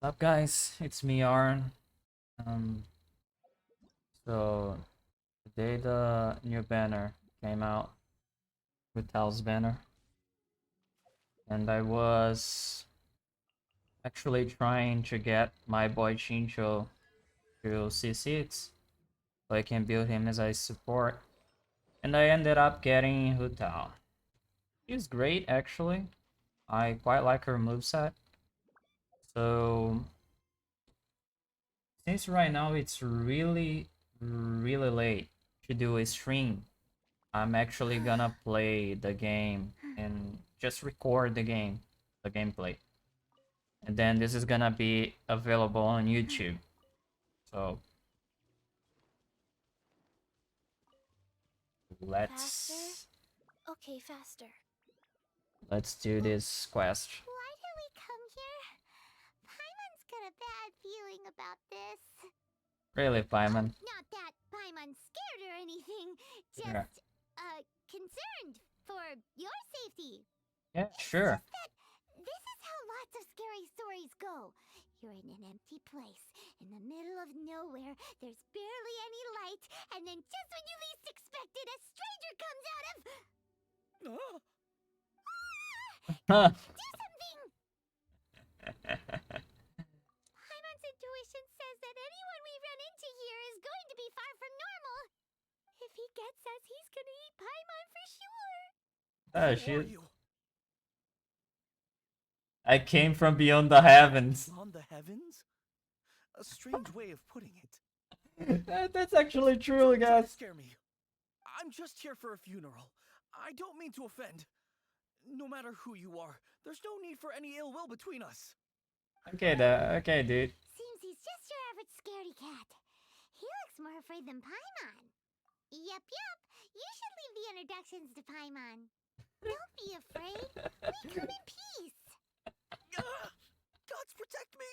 Up, guys? It's me, Auron. Um, so today the new banner came out, with Tal's banner, and I was actually trying to get my boy Chincho to C6 so I can build him as a support, and I ended up getting Hu Tao. She's great, actually. I quite like her moveset. So since right now it's really late to do a stream, I'm actually gonna play the game and just record the gameplay. And then this is gonna be available on YouTube. So Faster? let's Okay, faster. let's do this quest. Why did we come here? Paimon's got a bad feeling about this. Really, Paimon? Not that Paimon's scared or anything. Yeah. Just, concerned for your safety. Yeah, It's sure. just that this is how lots of scary stories go. You're in an empty place, in the middle of nowhere, there's barely any light, and then just when you least expect it, a stranger comes out of... Ah! Huh. Do something! Paimon's intuition says that anyone we run into here is going to be far from normal. If he gets us, he's gonna eat Paimon for sure. Oh, Who are shit. you? I came from beyond the heavens. On the heavens? A strange way of putting it. That's actually true, Don't try to guys. scare me. I'm just here for a funeral. I don't mean to offend. No matter who you are, there's no need for any ill will between us. Okay, dude. Seems he's just your average scaredy cat. He looks more afraid than Paimon. Yup. You should leave the introductions to Paimon. Don't be afraid. We come in peace. Gods protect me!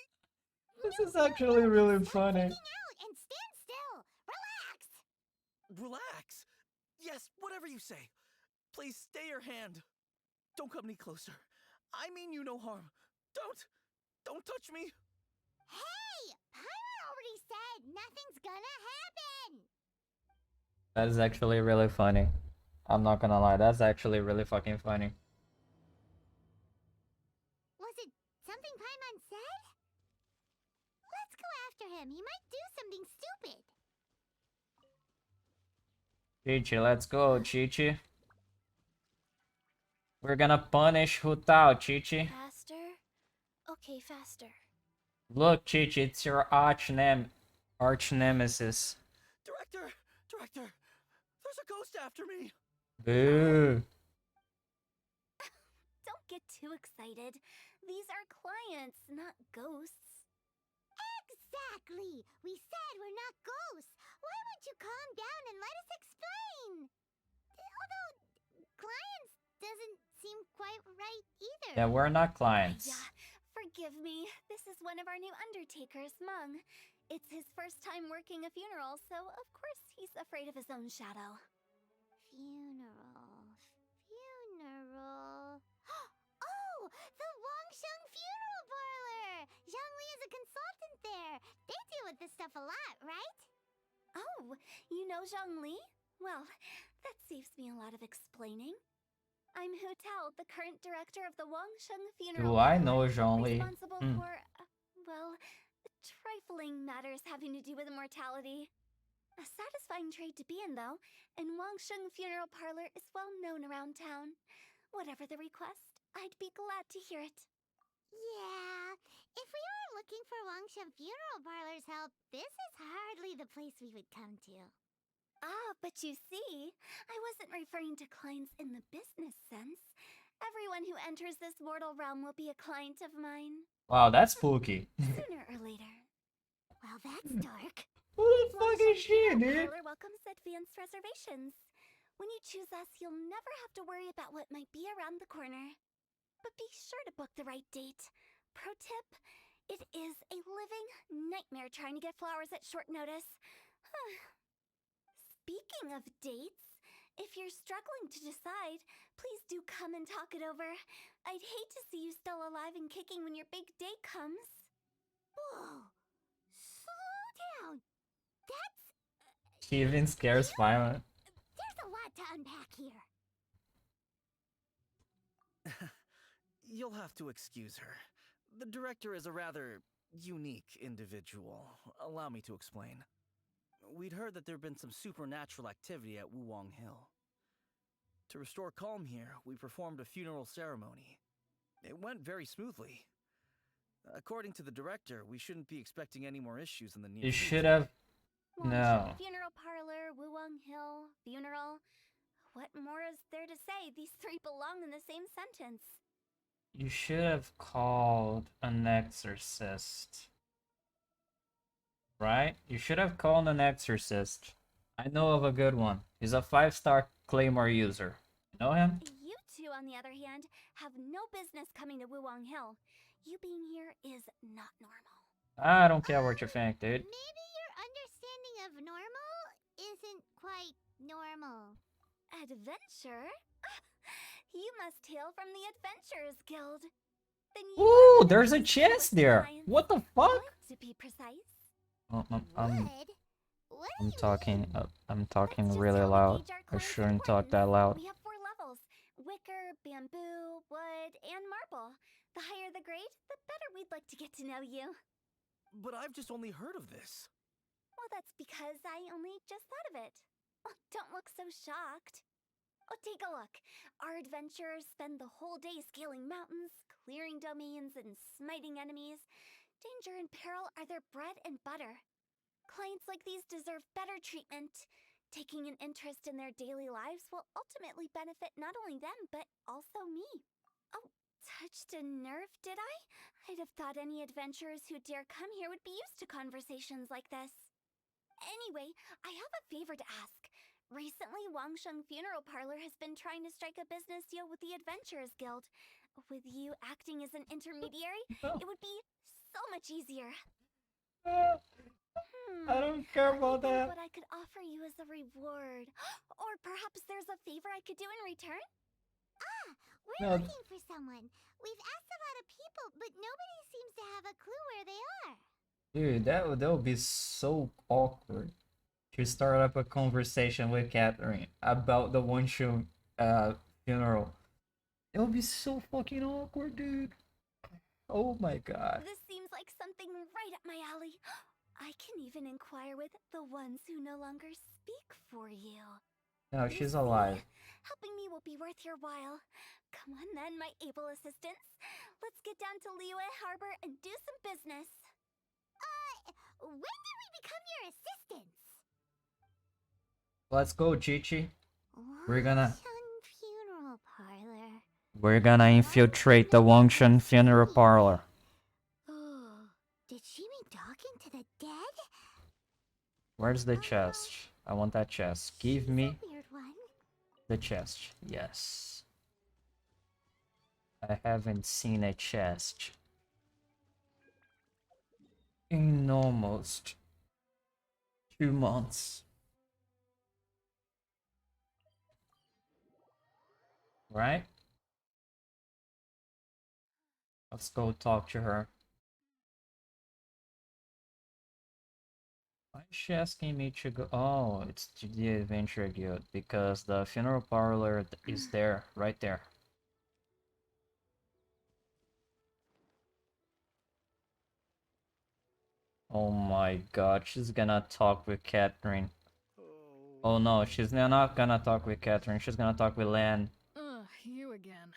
This is actually really Stop funny. freaking out and stand still. Relax. Relax. Yes, whatever you say. Please stay your hand. Don't come any closer. I mean you no harm. Don't touch me. Hey, Paimon already said nothing's gonna happen. That is actually really funny. I'm not gonna lie, that's actually really fucking funny. Was it something Paimon said? Let's go after him. He might do something stupid. Chi-Chi, let's go, Chi-Chi. We're gonna punish Hu Tao, Chi-Chi. Faster? Okay, faster. Look, Chi-Chi, it's your arch nemesis. Director! There's a ghost after me! Boo. Don't get too excited. These are clients, not ghosts. Exactly! We said we're not ghosts. Why won't you calm down and let us explain? Although, clients doesn't seem quite right either. Yeah, we're not clients. Yeah, forgive me. This is one of our new undertakers, Mung. It's his first time working a funeral, so of course he's afraid of his own shadow. Funeral. Oh, the Wangsheng Funeral Parlor! Zhongli is a consultant there. They deal with this stuff a lot, right? Oh, you know Zhongli? Well, that saves me a lot of explaining. I'm Hu Tao, the current director of the Wangsheng Funeral Do I Parlor, know Zhongli? responsible for, well, trifling matters having to do with immortality. A satisfying trade to be in, though, and Wangsheng Funeral Parlor is well known around town. Whatever the request, I'd be glad to hear it. Yeah, if we were looking for Wangsheng Funeral Parlor's help, this is hardly the place we would come to. Ah, but you see, I wasn't referring to clients in the business sense. Everyone who enters this mortal realm will be a client of mine. Wow, that's spooky. Sooner or later. Well, that's dark. Who the fuck is she, Wangsheng dude? Parlor welcomes advanced reservations. When you choose us, you'll never have to worry about what might be around the corner. But be sure to book the right date. Pro tip, it is a living nightmare trying to get flowers at short notice. Speaking of dates, if you're struggling to decide, please do come and talk it over. I'd hate to see you still alive and kicking when your big day comes. Whoa! Slow down! That's... She even scares Violet. There's a lot to unpack here. You'll have to excuse her. The director is a rather unique individual. Allow me to explain. We'd heard that there'd been some supernatural activity at Wuwang Hill. To restore calm here, we performed a funeral ceremony. It went very smoothly. According to the director, we shouldn't be expecting any more issues in the near You future. should have. Wangshan No. Funeral Parlor, Wuwang Hill, funeral. What more is there to say? These three belong in the same sentence. You should have called an exorcist. Right? You should have called an exorcist. I know of a good one. He's a 5-star Claymore user. You know him? You two, on the other hand, have no business coming to Wuwang Hill. You being here is not normal. I don't care what you think, dude. Maybe your understanding of normal isn't quite normal. Adventure? You must hail from the Adventurers Guild. Then you Ooh, are there's a the chest there. Alliance. What the fuck? Would, to be precise. I'm Would? What do you talking. mean? I'm That's talking just really how we loud. gauge our I clients' shouldn't talk that importance. loud. We have 4 levels: wicker, bamboo, wood, and marble. The higher the grade, the better we'd like to get to know you. But I've just only heard of this. Well, that's because I only just thought of it. Oh, don't look so shocked. Oh, take a look. Our adventurers spend the whole day scaling mountains, clearing domains, and smiting enemies. Danger and peril are their bread and butter. Clients like these deserve better treatment. Taking an interest in their daily lives will ultimately benefit not only them, but also me. Oh, touched a nerve, did I? I'd have thought any adventurers who dare come here would be used to conversations like this. Anyway, I have a favor to ask. Recently, Wangshan Funeral Parlor has been trying to strike a business deal with the Adventurers Guild. With you acting as an intermediary, it would be so much easier. I don't care Let me about think that. what I could offer you as a reward. Or perhaps there's a favor I could do in return? We're No. looking for someone. We've asked a lot of people, but nobody seems to have a clue where they are. Dude, that would be so awkward to start up a conversation with Catherine about the Wonshu funeral. It would be so fucking awkward, dude. Oh my god. This seems like something right up my alley. I can even inquire with the ones who no longer speak for you. No, You she's see, alive. Helping me will be worth your while. Come on then, my able assistants. Let's get down to Liyue Harbor and do some business. When did we become your assistants? Let's go, Chichi. We're gonna- Wangshan Funeral Parlor. We're gonna infiltrate the Wangshan funeral parlor. Oh, did she mean talking to the dead? Where's the chest? I want that chest. Give She's me a weird one. the chest. Yes. I haven't seen a chest in almost 2 months. Right? Let's go talk to her. Why is she asking me to go? Oh, it's to the Adventure Guild because the funeral parlor is there, right there. Oh my god, she's gonna talk with Catherine. Oh no, she's not gonna talk with Catherine, she's gonna talk with Lan. Ugh, you again.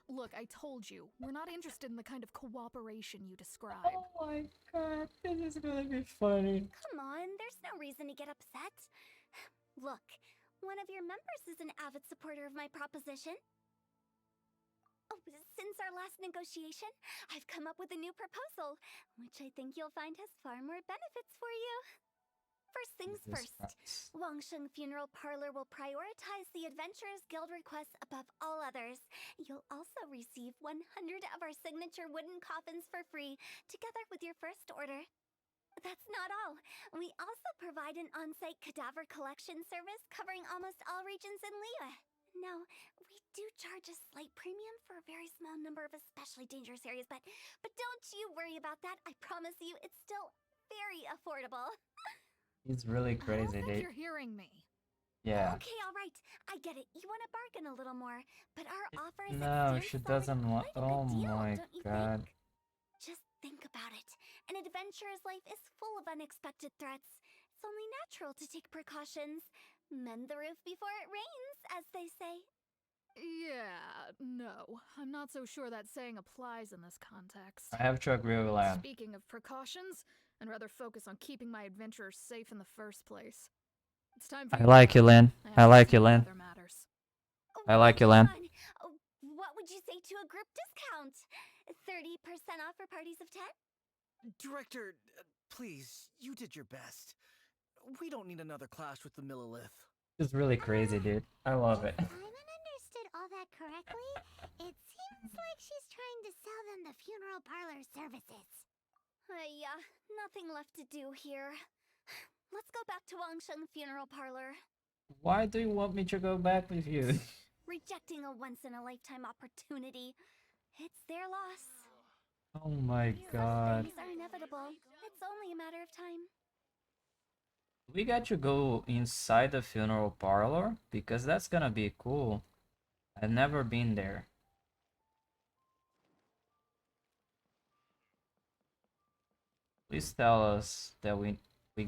Look, I told you, we're not interested in the kind of cooperation you describe. Oh my god, this is gonna be funny. Come on, there's no reason to get upset. Look, one of your members is an avid supporter of my proposition. Oh, since our last negotiation, I've come up with a new proposal, which I think you'll find has far more benefits for you. First things first, Wangshan Funeral Parlor will prioritize the Adventurers Guild requests above all others. You'll also receive 100 of our signature wooden coffins for free, together with your first order. That's not all. We also provide an on-site cadaver collection service covering almost all regions in Liyue. Now, we do charge a slight premium for a very small number of especially dangerous areas, but don't you worry about that. I promise you, it's still very affordable. He's really I don't crazy, think dude. you're hearing me. Yeah. Okay, all right. I get it. You want to bargain a little more, but our offer is No, she doesn't want. quite a Oh good deal, my don't you god. think? Just think about it. An adventurer's life is full of unexpected threats. It's only natural to take precautions. Mend the roof before it rains, as they say. Yeah, no. I'm not so sure that saying applies in this context. I have to agree with Lan. Speaking of precautions, I'd rather focus on keeping my adventurers safe in the first place. It's time for I you to like go. you, Lin. I have like to you, attend Lin. to other matters. I like you, Lan. Come on. What would you say to a group discount? 30% off for parties of 10? Director, please, you did your best. We don't need another clash with the Millilith. It's really crazy, dude. I love it. If I understood all that correctly, it seems like she's trying to sell them the funeral parlor services. Yeah, nothing left to do here. Let's go back to Wangsheng Funeral Parlor. Why do you want me to go back with you? Rejecting a once-in-a-lifetime opportunity. It's their loss. Oh my god. Things are inevitable. It's only a matter of time. We got to go inside the funeral parlor because that's gonna be cool. I've never been there. Please tell us that we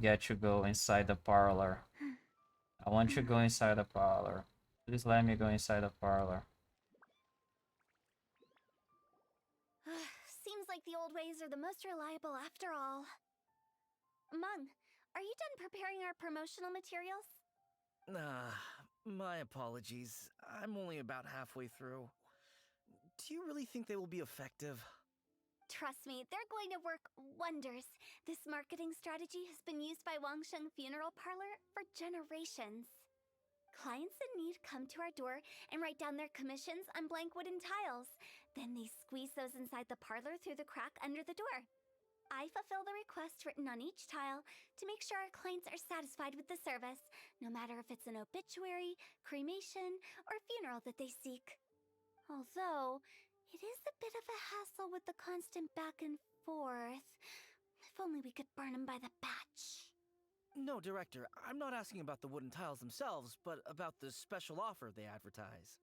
get to go inside the parlor. I want you to go inside the parlor. Please let me go inside the parlor. Seems like the old ways are the most reliable after all. Mung, are you done preparing our promotional materials? My apologies. I'm only about halfway through. Do you really think they will be effective? Trust me, they're going to work wonders. This marketing strategy has been used by Wangsheng Funeral Parlor for generations. Clients in need come to our door and write down their commissions on blank wooden tiles. Then they squeeze those inside the parlor through the crack under the door. I fulfill the request written on each tile to make sure our clients are satisfied with the service, no matter if it's an obituary, cremation, or funeral that they seek. Although, it is a bit of a hassle with the constant back and forth. If only we could burn them by the batch. No, Director, I'm not asking about the wooden tiles themselves, but about the special offer they advertise.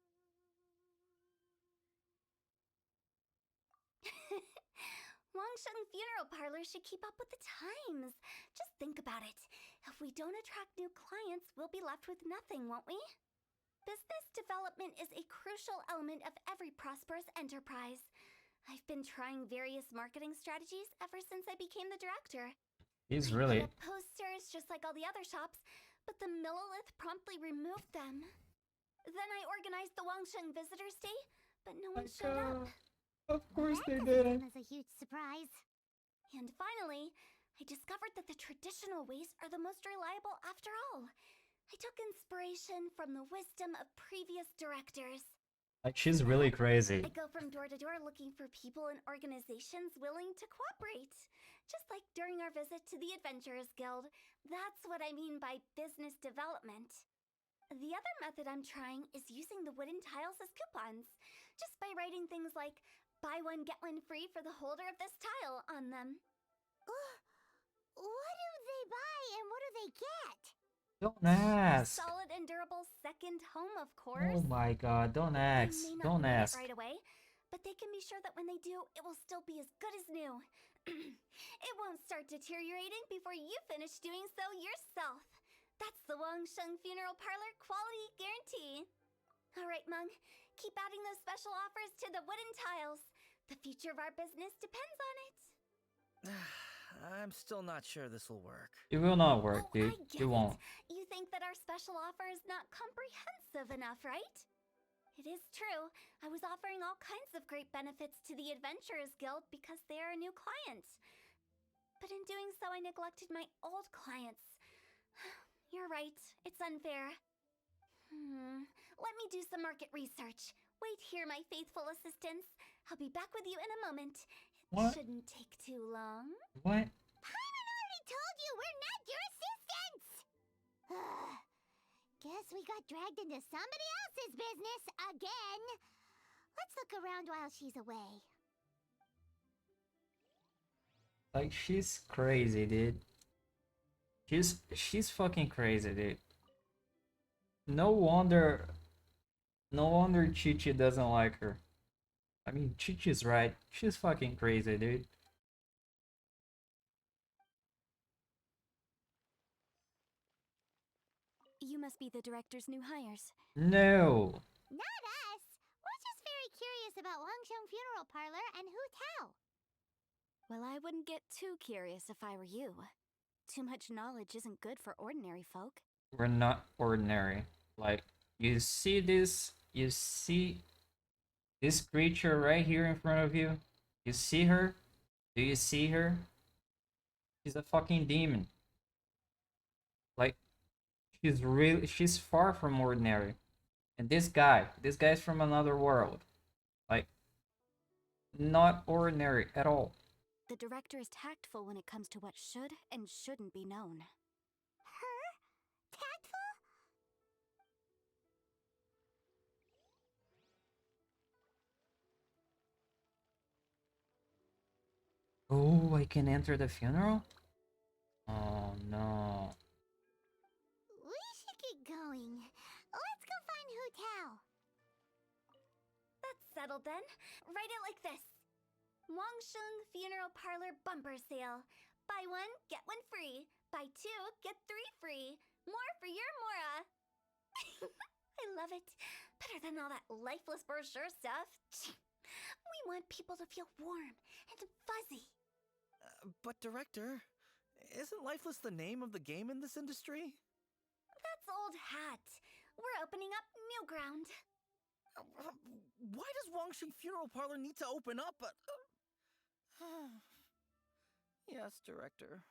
Wangsheng Funeral Parlor should keep up with the times. Just think about it. If we don't attract new clients, we'll be left with nothing, won't we? Business development is a crucial element of every prosperous enterprise. I've been trying various marketing strategies ever since I became the director. He's I really... put up posters just like all the other shops, but the Millilith promptly removed them. Then I organized the Wangsheng Visitors Day, but no one showed up. Of course they That didn't. doesn't come as a huge surprise. And finally, I discovered that the traditional ways are the most reliable after all. I took inspiration from the wisdom of previous directors. Like, she's really crazy. I go from door to door looking for people and organizations willing to cooperate. Just like during our visit to the Adventurers Guild. That's what I mean by business development. The other method I'm trying is using the wooden tiles as coupons. Just by writing things like, buy one get one free for the holder of this tile on them. What do they buy and what do they get? Don't ask. Solid and durable second home, of course. Oh my god, don't ask. They may not Don't need it ask. right away, but they can be sure that when they do, it will still be as good as new. It won't start deteriorating before you finish doing so yourself. That's the Wangsheng Funeral Parlor quality guarantee. All right, Mung, keep adding those special offers to the wooden tiles. The future of our business depends on it. I'm still not sure this will work. It will not work, Oh, dude. I get It won't. You think that our special offer is not comprehensive enough, right? It is true. I was offering all kinds of great benefits to the Adventurers Guild because they are a new client. But in doing so, I neglected my old clients. You're right. It's unfair. Let me do some market research. Wait here, my faithful assistants. I'll be back with you in a moment. It What? shouldn't take too long. What? Paimon already told you we're not your assistants! Guess we got dragged into somebody else's business again. Let's look around while she's away. Like, she's crazy, dude. She's fucking crazy, dude. No wonder Chi-Chi doesn't like her. I mean, Chi-Chi's right. She's fucking crazy, dude. You must be the director's new hires. No. Not us. We're just very curious about Wangsheng Funeral Parlor and Hu Tao. Well, I wouldn't get too curious if I were you. Too much knowledge isn't good for ordinary folk. We're not ordinary. Like, you see this creature right here in front of you? You see her? Do you see her? She's a fucking demon. Like, she's far from ordinary. And this guy's from another world. Like, not ordinary at all. The director is tactful when it comes to what should and shouldn't be known. Her? Tactful? Oh, I can enter the funeral? Oh no. We should get going. Let's go find Hu Tao. That's settled then. Write it like this. Wangsheng Funeral Parlor Bumper Sale. Buy one, get one free. Buy two, get three free. More for your Mora. I love it. Better than all that lifeless brochure stuff. We want people to feel warm and fuzzy. But Director, isn't Lifeless the name of the game in this industry? That's old hat. We're opening up new ground. Why does Wangsheng Funeral Parlor need to open up? Yes, Director.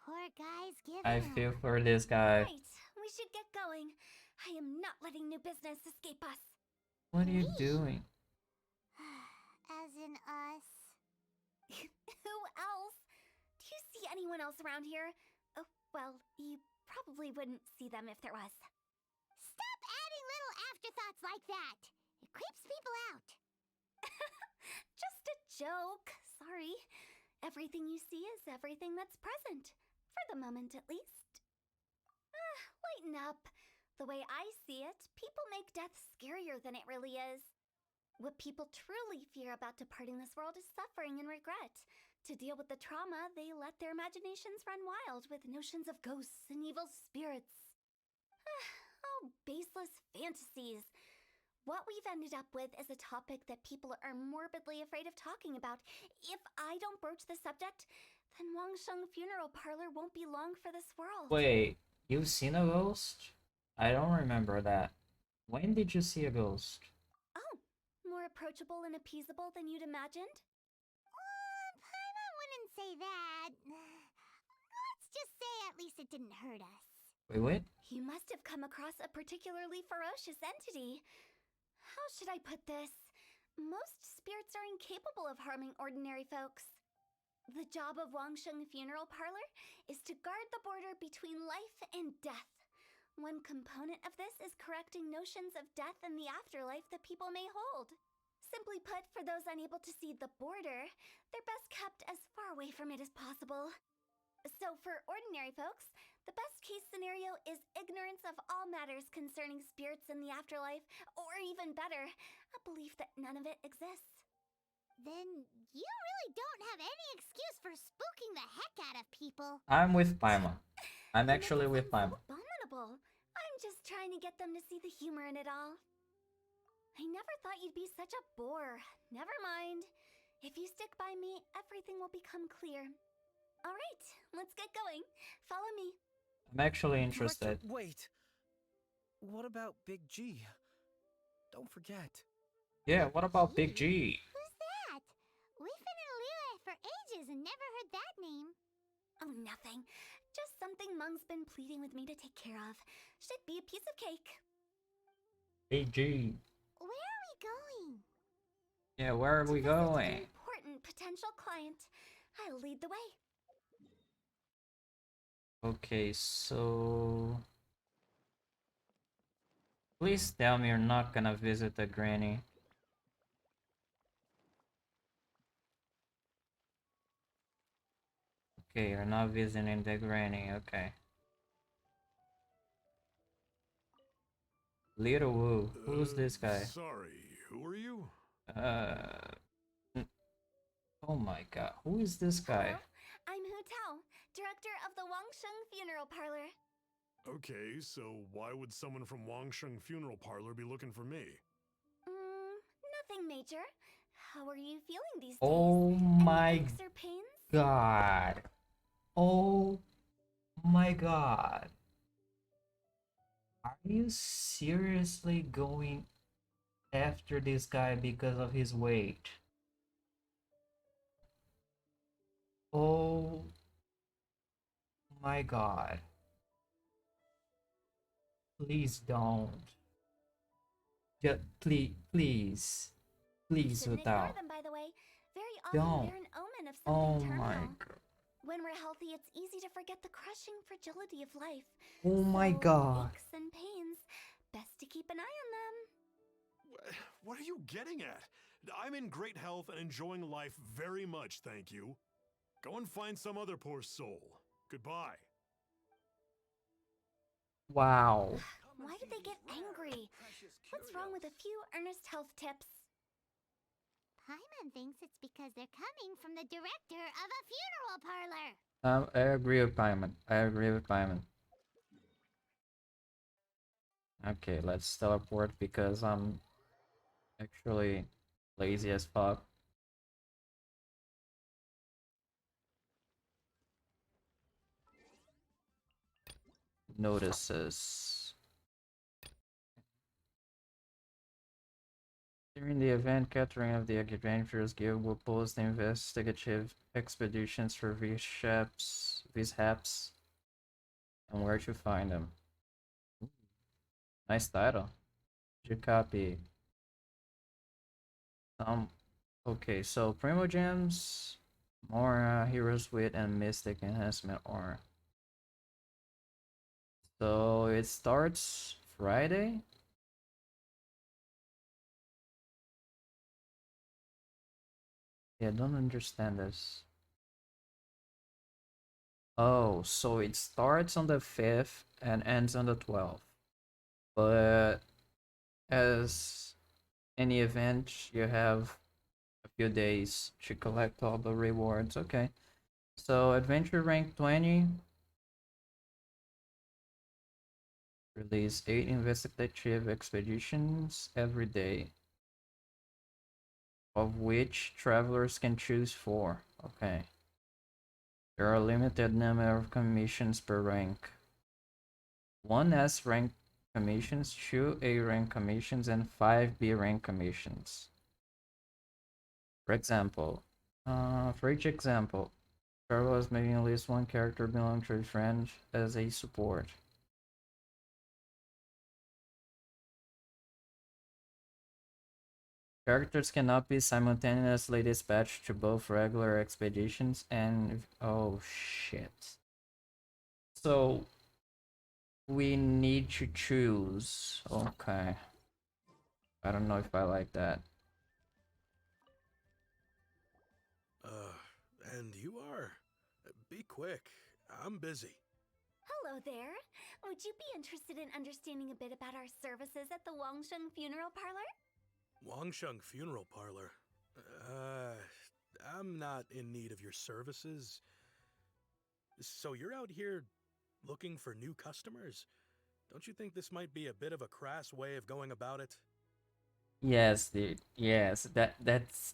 Poor guy's giving I up. feel for this guy. Right, we should get going. I am not letting new business escape us. What are you doing? As in us. Who else? Do you see anyone else around here? Oh, well, you probably wouldn't see them if there was. Stop adding little afterthoughts like that. It creeps people out. Just a joke. Sorry. Everything you see is everything that's present. For the moment, at least. Lighten up. The way I see it, people make death scarier than it really is. What people truly fear about departing this world is suffering and regret. To deal with the trauma, they let their imaginations run wild with notions of ghosts and evil spirits. Oh, baseless fantasies. What we've ended up with is a topic that people are morbidly afraid of talking about. If I don't broach the subject, then Wangsheng Funeral Parlor won't be long for this world. Wait, you've seen a ghost? I don't remember that. When did you see a ghost? Oh, more approachable and appeasable than you'd imagined? Paimon wouldn't say that. Let's just say at least it didn't hurt us. Wait, what? You must have come across a particularly ferocious entity. How should I put this? Most spirits are incapable of harming ordinary folks. The job of Wangsheng Funeral Parlor is to guard the border between life and death. One component of this is correcting notions of death and the afterlife that people may hold. Simply put, for those unable to see the border, they're best kept as far away from it as possible. So for ordinary folks, the best case scenario is ignorance of all matters concerning spirits in the afterlife, or even better, a belief that none of it exists. Then you really don't have any excuse for spooking the heck out of people. I'm with Paimon. I'm You make actually it with sound Paimon. so abominable. I'm just trying to get them to see the humor in it all. I never thought you'd be such a bore. Never mind. If you stick by me, everything will become clear. All right, let's get going. Follow me. I'm actually interested. Director, wait. What about Big G? Don't forget. Yeah, what about Big G? Who's that? We've been in Liyue for ages and never heard that name. Oh, nothing. Just something Mung's been pleading with me to take care of. Should be a piece of cake. Big G. Where are we going? Yeah, where are we To visit an going? important potential client. I'll lead the way. Okay, so Please tell me you're not gonna visit the granny. Okay, you're not visiting the granny, okay. Little Woo, who's this guy? Sorry, who are you? Uh, oh my god, who is this guy? Hello, I'm Hu Tao, director of the Wangsheng Funeral Parlor. Okay, so why would someone from Wangsheng Funeral Parlor be looking for me? Nothing major. How are you feeling these days? Oh Any my aches or pains? god. Oh my god. Are you seriously going after this guy because of his weight? Oh my god. Please don't. Just please. Please Shouldn't ignore without. them, by the way. Very often Don't. they're an omen of Oh something my terminal. god. When we're healthy, it's easy to forget the crushing fragility of life. Oh my So, god. aches and pains, best to keep an eye on them. What are you getting at? I'm in great health and enjoying life very much, thank you. Go and find some other poor soul. Goodbye. Wow. Why did they get angry? What's wrong with a few earnest health tips? Paimon thinks it's because they're coming from the director of a funeral parlor. I agree with Paimon. I agree with Paimon. Okay, let's teleport because I'm actually lazy as fuck. Notices. During the event, Catherine of the Adventurers Guild will post investigative expeditions for vishaps, and where to find them. Nice title. Should copy. Okay, so Primo Gems, more Heroes Wit and Mystic Enhancement Aura. So it starts Friday? Yeah, I don't understand this. Oh, so it starts on the 5th and ends on the 12th. But as any event, you have a few days to collect all the rewards. Okay. So adventure rank 20. Release 8 investigative expeditions every day, of which travelers can choose 4. Okay. There are a limited number of commissions per rank. 1 S rank commissions, 2 A rank commissions, and 5 B rank commissions. For each example, travelers may enlist one character belonging to a friend as a support. Characters cannot be simultaneously dispatched to both regular expeditions and... oh shit. So we need to choose. Okay. I don't know if I like that. And you are? Be quick. I'm busy. Hello there. Would you be interested in understanding a bit about our services at the Wangsheng Funeral Parlor? Wangsheng Funeral Parlor. I'm not in need of your services. So you're out here looking for new customers? Don't you think this might be a bit of a crass way of going about it? Yes, dude. Yes, that's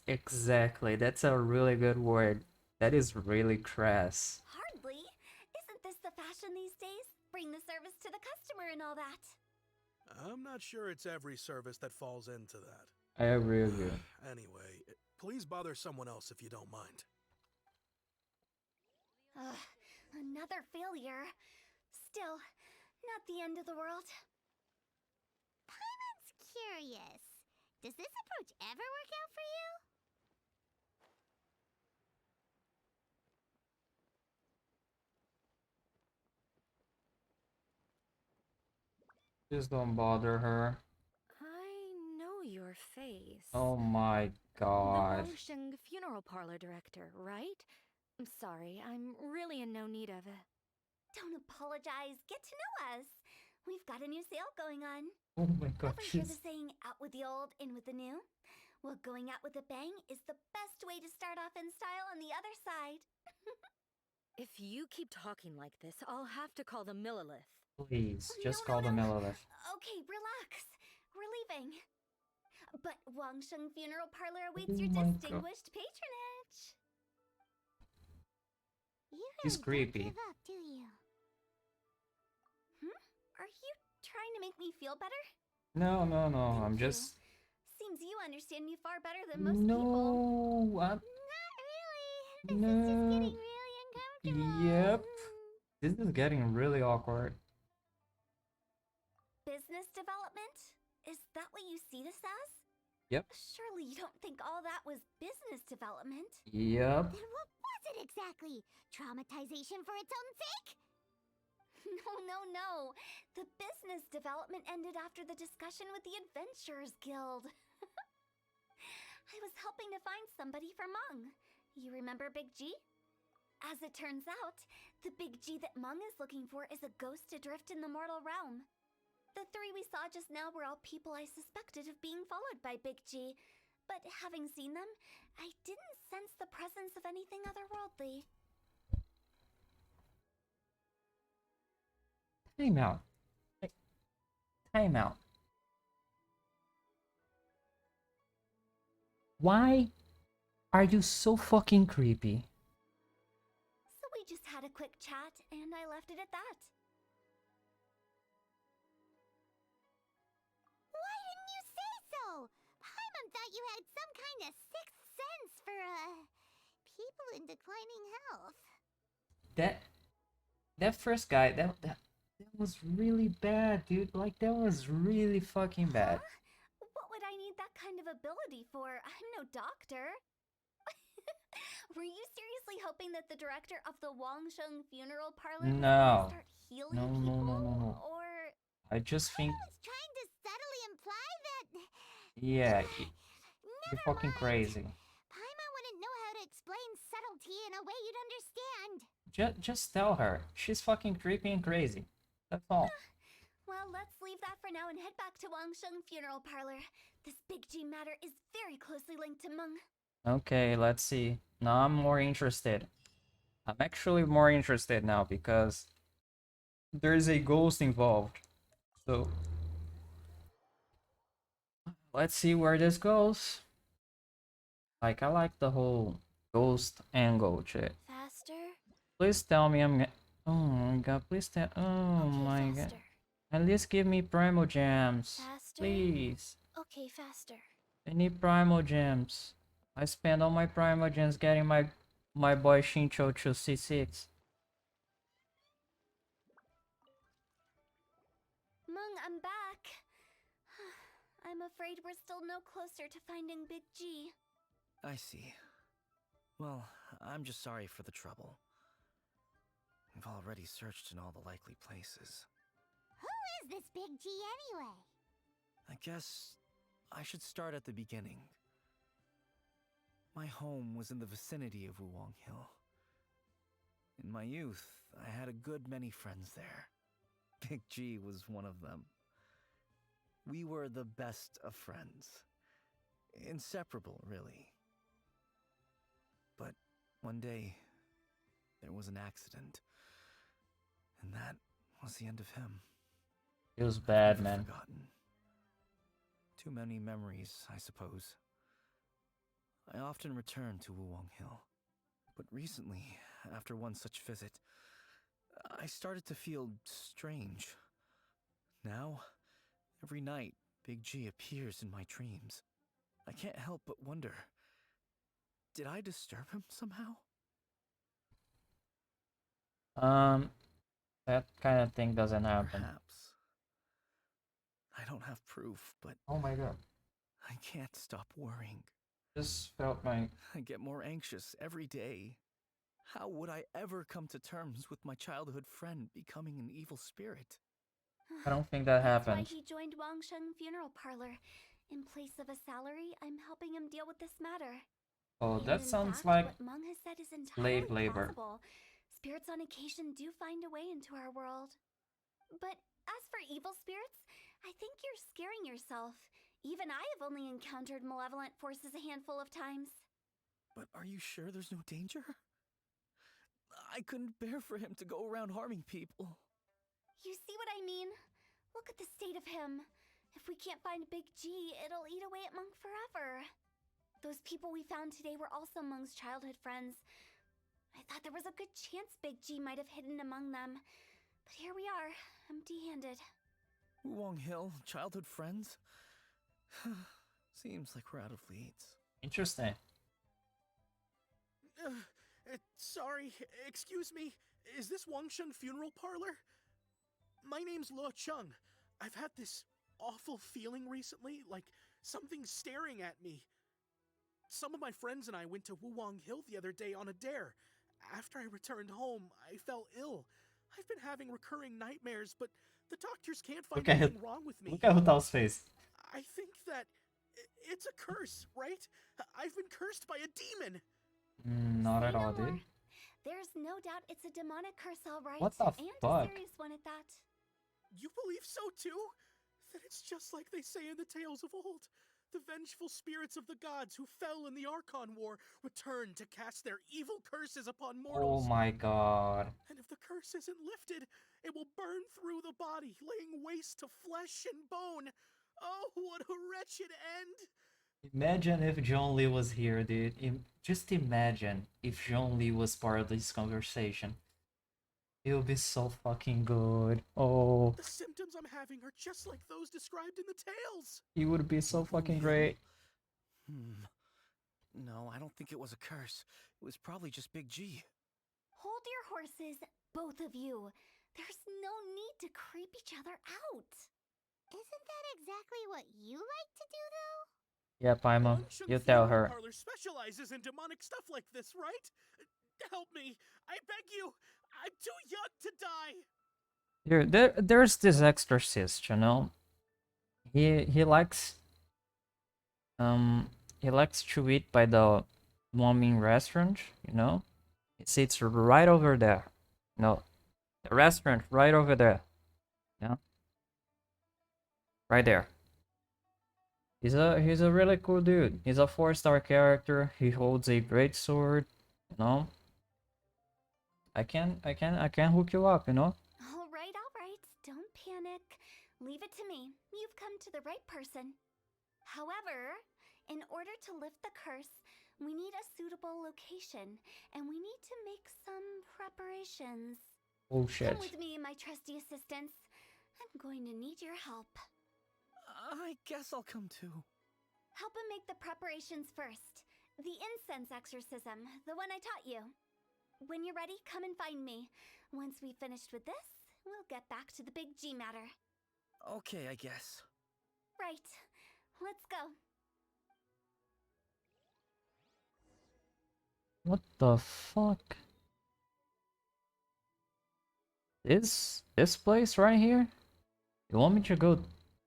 a really good word. That is really crass. Hardly. Isn't this the fashion these days? Bring the service to the customer and all that. I'm not sure it's every service that falls into that. I agree with you. Anyway, please bother someone else if you don't mind. Ugh, another failure. Still, not the end of the world. Paimon's curious. Does this approach ever work out for you? Just don't bother her. I know your face. Oh my The god. Wangsheng funeral parlor director, right? I'm sorry, I'm really in no need of it. Don't apologize. Get to know us. We've got a new sale going on. Oh my god, Ever hear the she's... saying, out with the old, in with the new? Well, going out with a bang is the best way to start off in style on the other side. If you keep talking like this, I'll have to call the Millilith. Please, No, just no, call the no. Millilith. Okay, relax. We're leaving. But Wangsheng Funeral Parlor awaits Oh your my god. distinguished patronage. You She's really creepy. don't give up, do you? Are you trying to make me feel better? No, no, no. Thank I'm you. just... Seems you understand me far better than most people. No, I'm... Not really. This is just No. getting really uncomfortable. Yep. This is getting really awkward. Business development? Is that what you see this as? Yep. Surely you don't think all that was business development? Yep. Then what was it exactly? Traumatization for its own sake? No, no, no. The business development ended after the discussion with the Adventurers Guild. I was helping to find somebody for Mung. You remember Big G? As it turns out, the Big G that Mung is looking for is a ghost adrift in the mortal realm. The three we saw just now were all people I suspected of being followed by Big G, but having seen them, I didn't sense the presence of anything otherworldly. Time out. Time out. Why are you so fucking creepy? So we just had a quick chat, and I left it at that. Why didn't you say so? Paimon thought you had some kind of sixth sense for, people in declining health. That first guy, that was really bad, dude. Like, that was really fucking bad. Huh? What would I need that kind of ability for? I'm no doctor. Were you seriously hoping that the director of the Wangsheng Funeral Parlor was No. going to start healing No, no, people? no, no, no. Or I just think, I was trying to subtly imply that... yeah, you're Never fucking mind. crazy. Paimon wouldn't know how to explain subtlety in a way you'd understand. Just tell her. She's fucking creepy and crazy. That's all. well, let's leave that for now and head back to Wangsheng Funeral Parlor. This Big G matter is very closely linked to Meng. Okay, let's see. Now I'm more interested. I'm actually more interested now because there's a ghost involved. So let's see where this goes. Like, I like the whole ghost angle shit. Faster? Please tell me I'm oh my god, please tell oh Okay, my god. faster. At least give me Primo Gems. Faster? Please. Okay, faster. I need Primo Gems. I spent all my Primo Gems getting my boy Shincho to C6. Meng, I'm back. I'm afraid we're still no closer to finding Big G. I see. Well, I'm just sorry for the trouble. We've already searched in all the likely places. Who is this Big G anyway? I guess I should start at the beginning. My home was in the vicinity of Wuwang Hill. In my youth, I had a good many friends there. Big G was one of them. We were the best of friends. Inseparable, really. But one day, there was an accident. And that was the end of him. It was bad, Never man. forgotten. Too many memories, I suppose. I often return to Wuwang Hill. But recently, after one such visit, I started to feel strange. Now, every night, Big G appears in my dreams. I can't help but wonder, did I disturb him somehow? That kind of thing doesn't happen. Perhaps. I don't have proof, but Oh my god. I can't stop worrying. Just felt my... I get more anxious every day. How would I ever come to terms with my childhood friend becoming an evil spirit? I don't think that That's happened. why he joined Wangsheng Funeral Parlor. In place of a salary, I'm helping him deal with this matter. Oh, And that in sounds fact, like what Meng has said is slave entirely labor. plausible. Spirits on occasion do find a way into our world. But as for evil spirits, I think you're scaring yourself. Even I have only encountered malevolent forces a handful of times. But are you sure there's no danger? I couldn't bear for him to go around harming people. You see what I mean? Look at the state of him. If we can't find Big G, it'll eat away at Monk forever. Those people we found today were also Monk's childhood friends. I thought there was a good chance Big G might have hidden among them. But here we are, empty-handed. Wong Hill, childhood friends? Seems like we're out of leads. Interesting. Sorry, excuse me. Is this Wangsheng Funeral Parlor? My name's Luo Chung. I've had this awful feeling recently, like something's staring at me. Some of my friends and I went to Wuwang Hill the other day on a dare. After I returned home, I fell ill. I've been having recurring nightmares, but the doctors can't find Look at anything wrong with me. Look at Hotal's face. I think that it's a curse, right? I've been cursed by a demon. Not Say at all, no more. dude. There's no doubt it's a demonic curse, all right. What the and fuck? a serious one at that. You believe so too? Then it's just like they say in the tales of old. The vengeful spirits of the gods who fell in the Archon War return to cast their evil curses upon Oh mortals. my god. And if the curse isn't lifted, it will burn through the body, laying waste to flesh and bone. Oh, what a wretched end! Imagine if John Lee was here, dude. Just imagine if John Lee was part of this conversation. It would be so fucking good. Oh, The symptoms I'm having are just like those described in the tales. it would be so fucking Hill? great. No, I don't think it was a curse. It was probably just Big G. Hold your horses, both of you. There's no need to creep each other out. Isn't that exactly what you like to do, though? Yeah, Paimon, Wangsheng you tell Funeral her. Parlor specializes in demonic stuff like this, right? Help me. I beg you. I'm too young to die. There's this exorcist, you know. He likes to eat by the Momming restaurant, you know. It sits right over there. No, the restaurant right over there. Yeah, right there. He's a really cool dude. He's a 4-star character. He holds a great sword, you know. I can hook you up, you know. All right. Don't panic. Leave it to me. You've come to the right person. However, in order to lift the curse, we need a suitable location, and we need to make some preparations. Oh shit. Come with me, my trusty assistants. I'm going to need your help. I guess I'll come too. Help him make the preparations first. The incense exorcism, the one I taught you. When you're ready, come and find me. Once we've finished with this, we'll get back to the Big G matter. Okay, I guess. Right. Let's go. What the fuck? This place right here? You want me to go?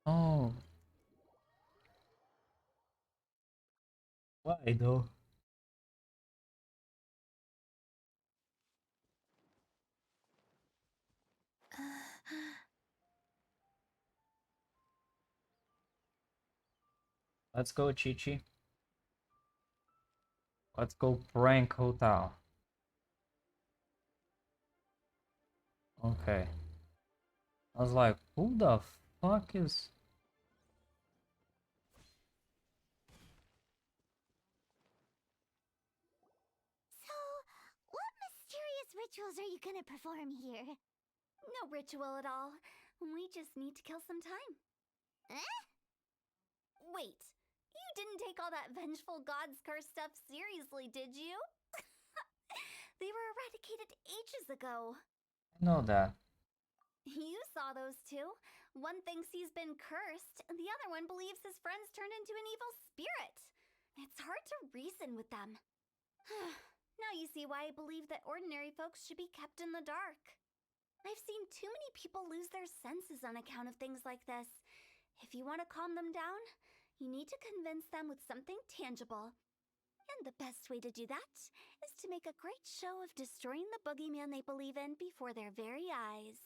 Oh. Why though? Let's go, Chi-Chi. Let's go prank Hotel. Okay. I was like, who the fuck is... So, what mysterious rituals are you gonna perform here? No ritual at all. We just need to kill some time. Eh? Wait, you didn't take all that vengeful god's curse stuff seriously, did you? They were eradicated ages ago. I know that. You saw those two. One thinks he's been cursed, and the other one believes his friends turned into an evil spirit. It's hard to reason with them. Now you see why I believe that ordinary folks should be kept in the dark. I've seen too many people lose their senses on account of things like this. If you want to calm them down, you need to convince them with something tangible. And the best way to do that is to make a great show of destroying the boogeyman they believe in before their very eyes.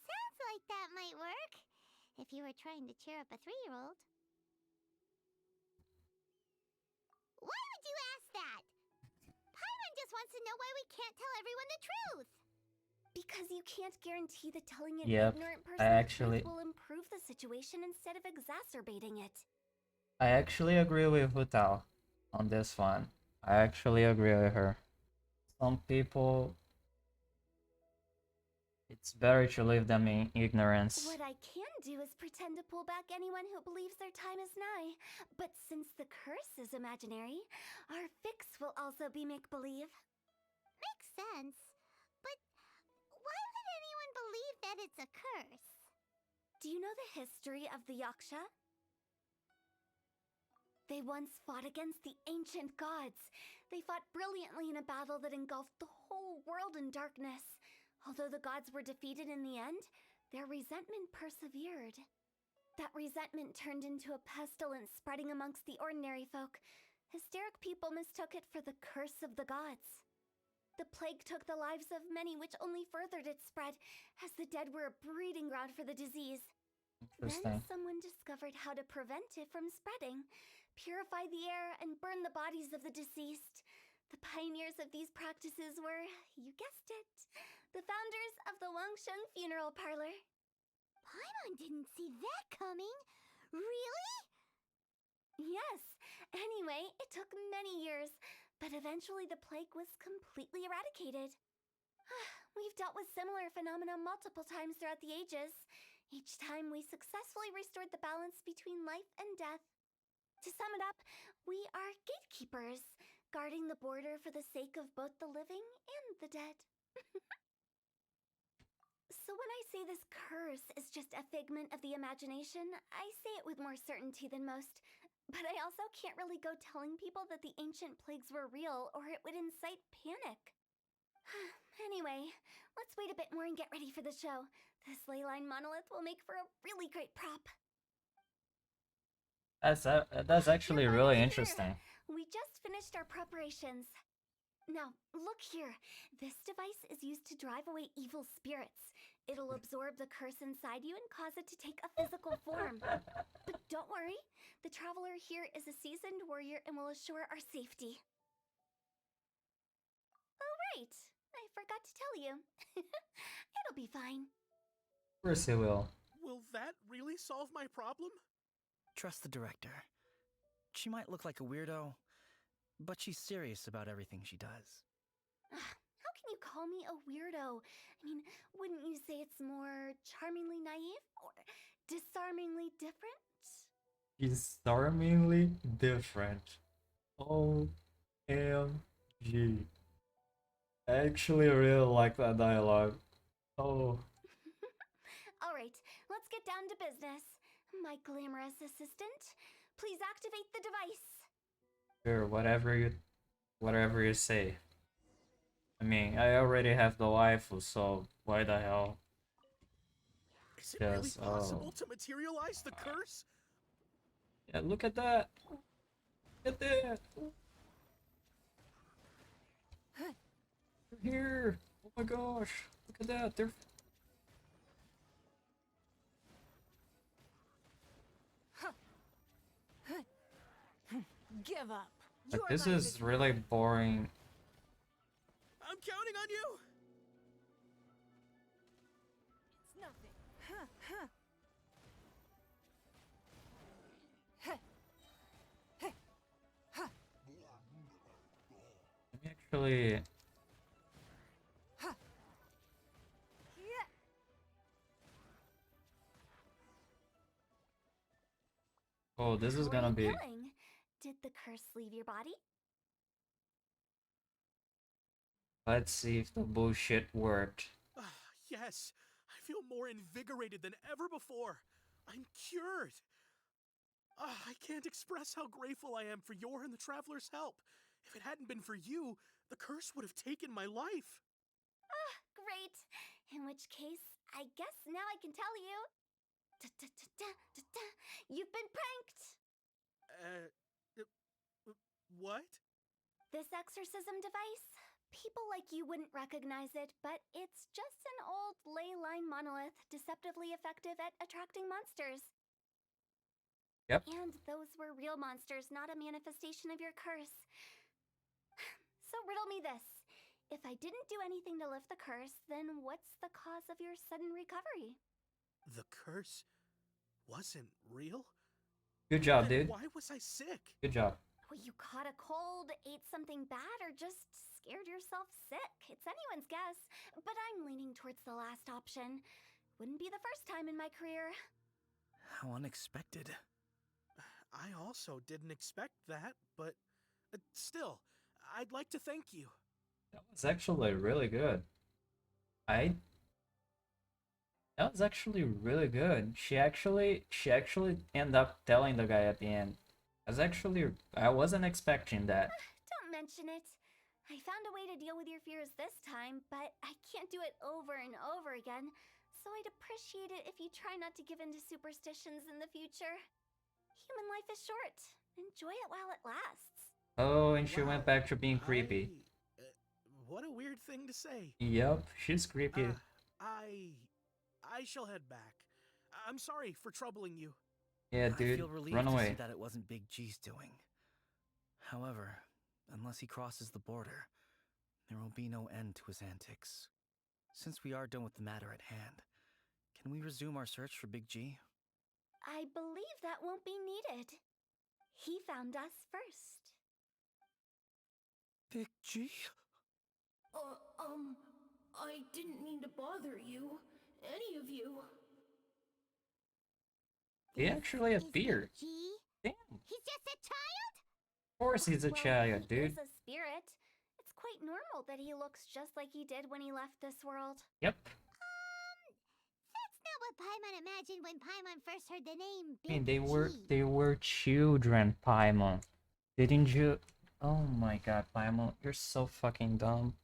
Sounds like that might work. If you were trying to cheer up a 3-year-old. Why would you ask that? Paimon just wants to know why we can't tell everyone the truth. Because you can't guarantee that telling an Yep, ignorant I person the actually- truth will improve the situation instead of exacerbating it. I actually agree with Hutao on this one. I actually agree with her. Some people, it's better to leave them in ignorance. What I can do is pretend to pull back anyone who believes their time is nigh. But since the curse is imaginary, our fix will also be make-believe. Makes sense. But why would anyone believe that it's a curse? Do you know the history of the Yaksha? They once fought against the ancient gods. They fought brilliantly in a battle that engulfed the whole world in darkness. Although the gods were defeated in the end, their resentment persevered. That resentment turned into a pestilence spreading amongst the ordinary folk. Hysteric people mistook it for the curse of the gods. The plague took the lives of many, which only furthered its spread, as the dead were a breeding ground for the disease. Then Interesting. someone discovered how to prevent it from spreading, purify the air, and burn the bodies of the deceased. The pioneers of these practices were, you guessed it, the founders of the Wangsheng Funeral Parlor. Paimon didn't see that coming. Really? Yes. Anyway, it took many years, but eventually the plague was completely eradicated. We've dealt with similar phenomena multiple times throughout the ages. Each time we successfully restored the balance between life and death. To sum it up, we are gatekeepers, guarding the border for the sake of both the living and the dead. So when I say this curse is just a figment of the imagination, I say it with more certainty than most. But I also can't really go telling people that the ancient plagues were real, or it would incite panic. Anyway, let's wait a bit more and get ready for the show. This leyline monolith will make for a really great prop. That's actually You're really finally interesting. here. We just finished our preparations. Now, look here. This device is used to drive away evil spirits. It'll absorb the curse inside you and cause it to take a physical form. But don't worry, the traveler here is a seasoned warrior and will assure our safety. Oh, right. I forgot to tell you. It'll be fine. Of course it will. Will that really solve my problem? Trust the director. She might look like a weirdo, but she's serious about everything she does. How can you call me a weirdo? I mean, wouldn't you say it's more charmingly naive or disarmingly different? Disarmingly different. OMG. I actually really like that dialogue. Oh, All right, let's get down to business. My glamorous assistant, please activate the device. sure, whatever you say. I mean, I already have the waifu, so why the hell? Is it really Yes, possible oh. to materialize the curse? Yeah, look at that. Look at that. They're here. Oh my gosh. Look at that. They're Give up. like, Your this life is really boring. I'm counting on you! It's nothing. Let me actually. Yeah. Oh, this is How are gonna you be. feeling? Did the curse leave your body? Let's see if the bullshit worked. Yes, I feel more invigorated than ever before. I'm cured. I can't express how grateful I am for your and the Traveler's help. If it hadn't been for you, the curse would have taken my life. Great. In which case, I guess now I can tell you. You've been pranked! What? This exorcism device? People like you wouldn't recognize it, but it's just an old ley line monolith deceptively effective at attracting monsters. Yep. And those were real monsters, not a manifestation of your curse. So riddle me this. If I didn't do anything to lift the curse, then what's the cause of your sudden recovery? The curse wasn't real? Good job, Then dude. why was I sick? Good job. Well, you caught a cold, ate something bad, or just scared yourself sick. It's anyone's guess, but I'm leaning towards the last option. Wouldn't be the first time in my career. How unexpected. I also didn't expect that, but still, I'd like to thank you. That was actually really good. That was actually really good. She actually ended up telling the guy at the end. I wasn't expecting that. Don't mention it. I found a way to deal with your fears this time, but I can't do it over and over again. So I'd appreciate it if you try not to give in to superstitions in the future. Human life is short. Enjoy it while it lasts. Oh, and she went Wow, back to being creepy. What a weird thing to say. Yep, she's creepy. I shall head back. I'm sorry for troubling you. Yeah, I dude, feel relieved run to away. see that it wasn't Big G's doing. However, unless he crosses the border, there will be no end to his antics. Since we are done with the matter at hand, can we resume our search for Big G? I believe that won't be needed. He found us first. Big G? I didn't mean to bother you. Any of you. He actually Is appeared. Big G? Damn. He's just a child? Of course he's a Well, child, he dude. is a spirit. It's quite normal that he looks just like he did when he left this world. Yep. That's not what Paimon imagined when Paimon first heard the name I mean, Big G. they were children, Paimon. Didn't you? Oh my god, Paimon, you're so fucking dumb.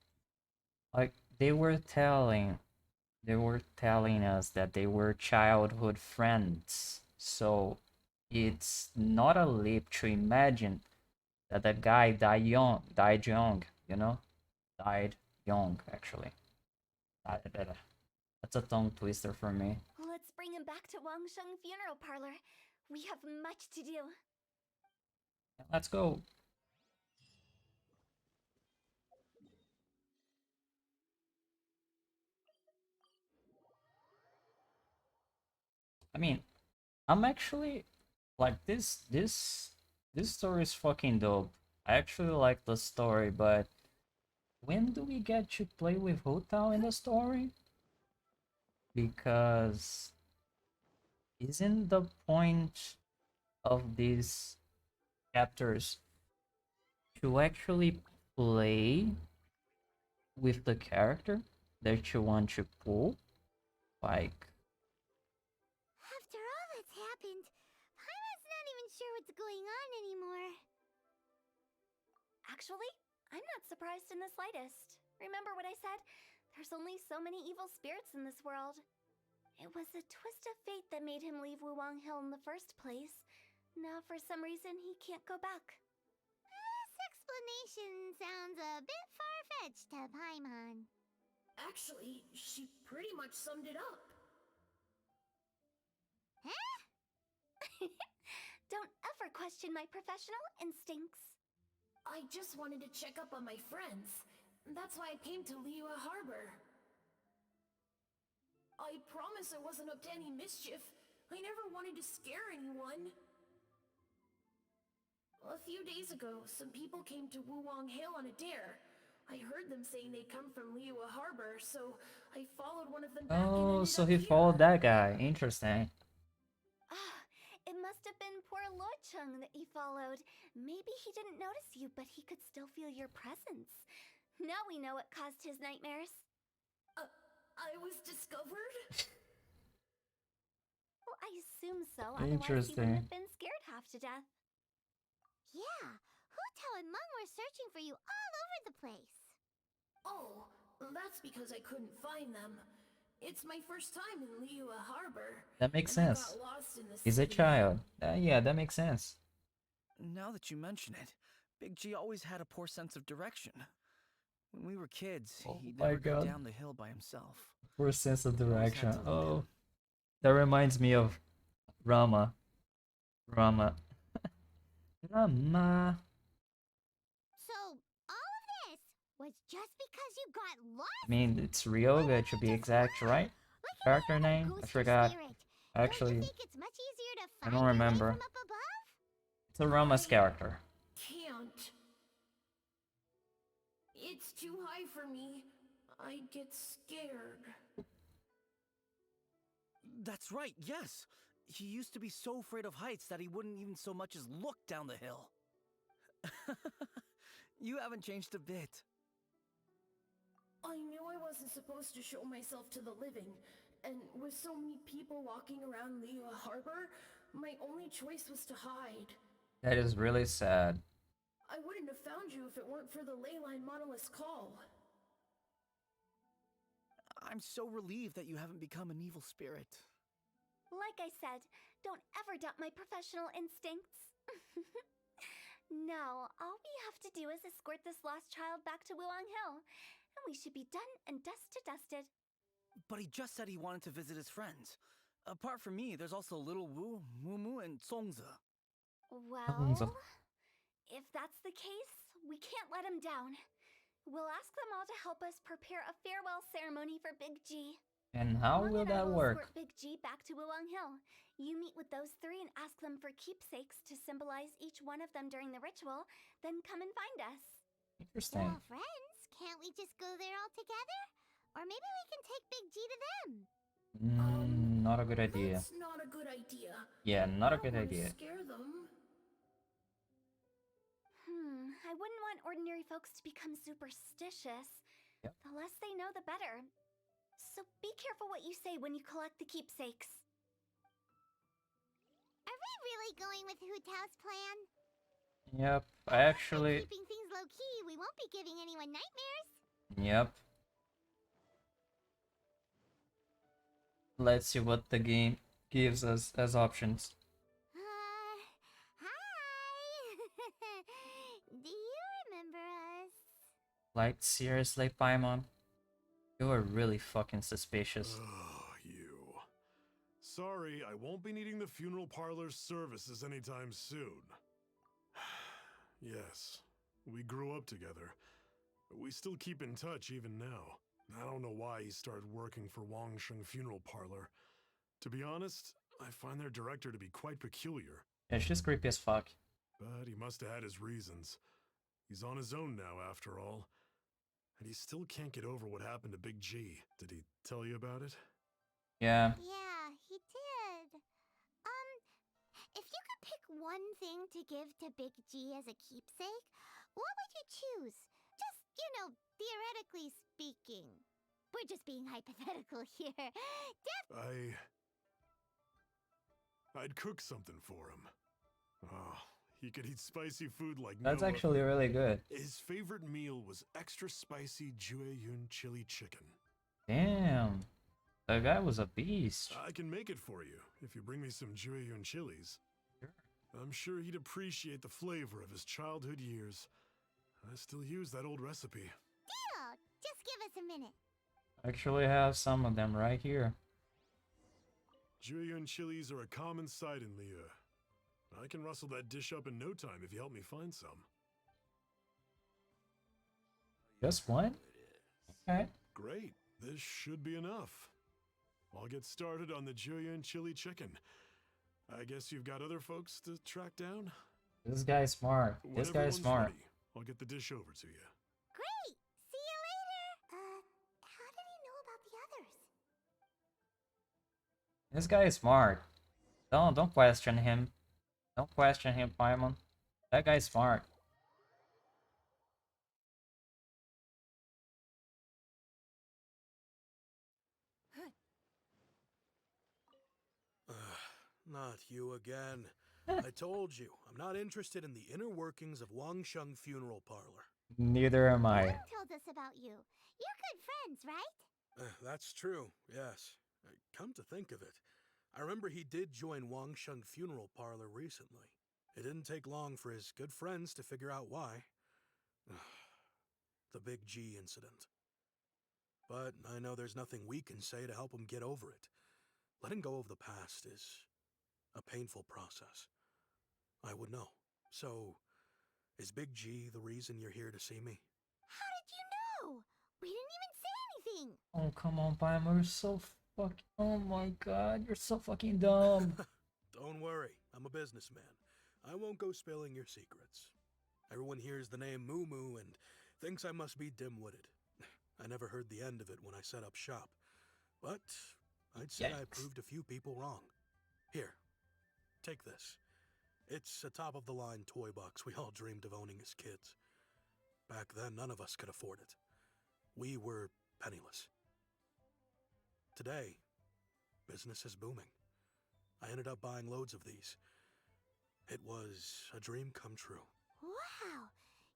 Like, they were telling us that they were childhood friends. So, it's not a leap to imagine that the guy died young, you know? Died young, actually. That's a tongue twister for me. Let's bring him back to Wangsheng Funeral Parlor. We have much to do. Let's go. I mean, I'm actually like this story is fucking dope. I actually like the story, but when do we get to play with Hotel in the story? Because isn't the point of these chapters to actually play with the character that you want to pull? Like, After all that's happened, Paimon's not even sure what's going on anymore. Actually, I'm not surprised in the slightest. Remember what I said? There's only so many evil spirits in this world. It was a twist of fate that made him leave Wuwang Hill in the first place. Now, for some reason, he can't go back. This explanation sounds a bit far-fetched to Paimon. Actually, she pretty much summed it up. Huh? Don't ever question my professional instincts. I just wanted to check up on my friends. That's why I came to Liyue Harbor. I promise I wasn't up to any mischief. I never wanted to scare anyone. A few days ago, some people came to Wuwang Hill on a dare. I heard them saying they'd come from Liyue Harbor, so I followed one of them back and oh, ended so up he here. followed that guy. Interesting. Ah, it must have been poor Luocheng that he followed. Maybe he didn't notice you, but he could still feel your presence. Now we know what caused his nightmares. I was discovered? Well, I assume so, otherwise he Interesting. wouldn't have been scared half to death. Yeah, Hu Tao and Meng were searching for you all over the place. Oh, That's because I couldn't find them. It's my first time in Liyue Harbor. That makes and I sense. got lost in the He's a city. child. Yeah, that makes sense. Now that you mention it, Big G always had a poor sense of direction. When we were kids, Oh he'd my never go god. down the hill by himself. Poor sense of We always had direction. to lead Oh, him. that reminds me of Rama. Rama. Rama. So, all of this was just because you got lost? I mean, it's Ryoga to be exact, right? Like Character any other name? I ghost or forgot. spirit. Don't Actually, you think it's much easier to I find don't your way remember. from up above? It's a Rama's character. Can't. It's too high for me. I'd get scared. That's right, yes! He used to be so afraid of heights that he wouldn't even so much as look down the hill. You haven't changed a bit. I knew I wasn't supposed to show myself to the living, and with so many people walking around Liyue Harbor, my only choice was to hide. That is really sad. I wouldn't have found you if it weren't for the Leyline Monolith's call. I'm so relieved that you haven't become an evil spirit. Like I said, don't ever doubt my professional instincts. Now, all we have to do is escort this lost child back to Wuang Hill, and we should be done and dusted. But he just said he wanted to visit his friends. Apart from me, there's also Little Wu, Mumu, and Songza. Well, if that's the case, we can't let him down. We'll ask them all to help us prepare a farewell ceremony for Big G. And how Wang will and I that will work? escort Big G back to Wuang Hill. You meet with those three and ask them for keepsakes to symbolize each one of them during the ritual, then come and find us. They're Interesting. all friends. Can't we just go there all together? Or maybe we can take Big G to them. Not a good idea. That's not a good idea. Yeah, not a I don't good wanna idea. Scare them. I wouldn't want ordinary folks to become superstitious. Yep. The less they know, the better. So be careful what you say when you collect the keepsakes. Are we really going with Hu Tao's plan? Yep, I By actually... keeping things low key, we won't be giving anyone nightmares. Yep. Let's see what the game gives us as options. Hi. Do you remember us? Like, seriously, Paimon? You are really fucking suspicious. Oh, you. Sorry, I won't be needing the funeral parlor's services anytime soon. Yes, we grew up together, but we still keep in touch even now. I don't know why he started working for Wangsheng Funeral Parlor. To be honest, I find their director to be quite peculiar. Yeah, she's creepy as fuck. But he must have had his reasons. He's on his own now, after all. And he still can't get over what happened to Big G. Did he tell you about it? Yeah. Yeah, he did. If you could pick one thing to give to Big G as a keepsake, what would you choose? Just, theoretically speaking. We're just being hypothetical here. I'd cook something for him. Oh, he could eat spicy food like That's no actually other. really good. His favorite meal was extra spicy Jueyun chili chicken. Damn. That guy was a beast. I can make it for you if you bring me some Jueyun chilies. Sure. I'm sure he'd appreciate the flavor of his childhood years. I still use that old recipe. Deal! Just give us a minute. Actually have some of them right here. Jueyun chilies are a common sight in Liyue. I can rustle that dish up in no time if you help me find some. Just one? Okay. Great. This should be enough. I'll get started on the Jueyun chili chicken. I guess you've got other folks to track down? This guy's smart. When This guy's everyone's smart. ready, I'll get the dish over to you. Great! See you later! How did he know about the others? This guy is smart. Don't question him. Don't question him, Paimon. That guy's smart. Not you again. I told you, I'm not interested in the inner workings of Wangsheng Funeral Parlor. Neither am I. Who told us about you? You're good friends, right? That's true, yes. Come to think of it, I remember he did join Wangsheng Funeral Parlor recently. It didn't take long for his good friends to figure out why. The Big G incident. But I know there's nothing we can say to help him get over it. Letting go of the past is a painful process. I would know. So, is Big G the reason you're here to see me? How did you know? We didn't even say anything. Oh, come on, Paimon, you're so fucking. Oh my god, you're so fucking dumb. Don't worry, I'm a businessman. I won't go spilling your secrets. Everyone hears the name Moo Moo and thinks I must be dim-witted. I never heard the end of it when I set up shop. But I'd say I Yikes. proved a few people wrong. Here, take this. It's a top-of-the-line toy box we all dreamed of owning as kids. Back then, none of us could afford it. We were penniless. Today, business is booming. I ended up buying loads of these. It was a dream come true. Wow,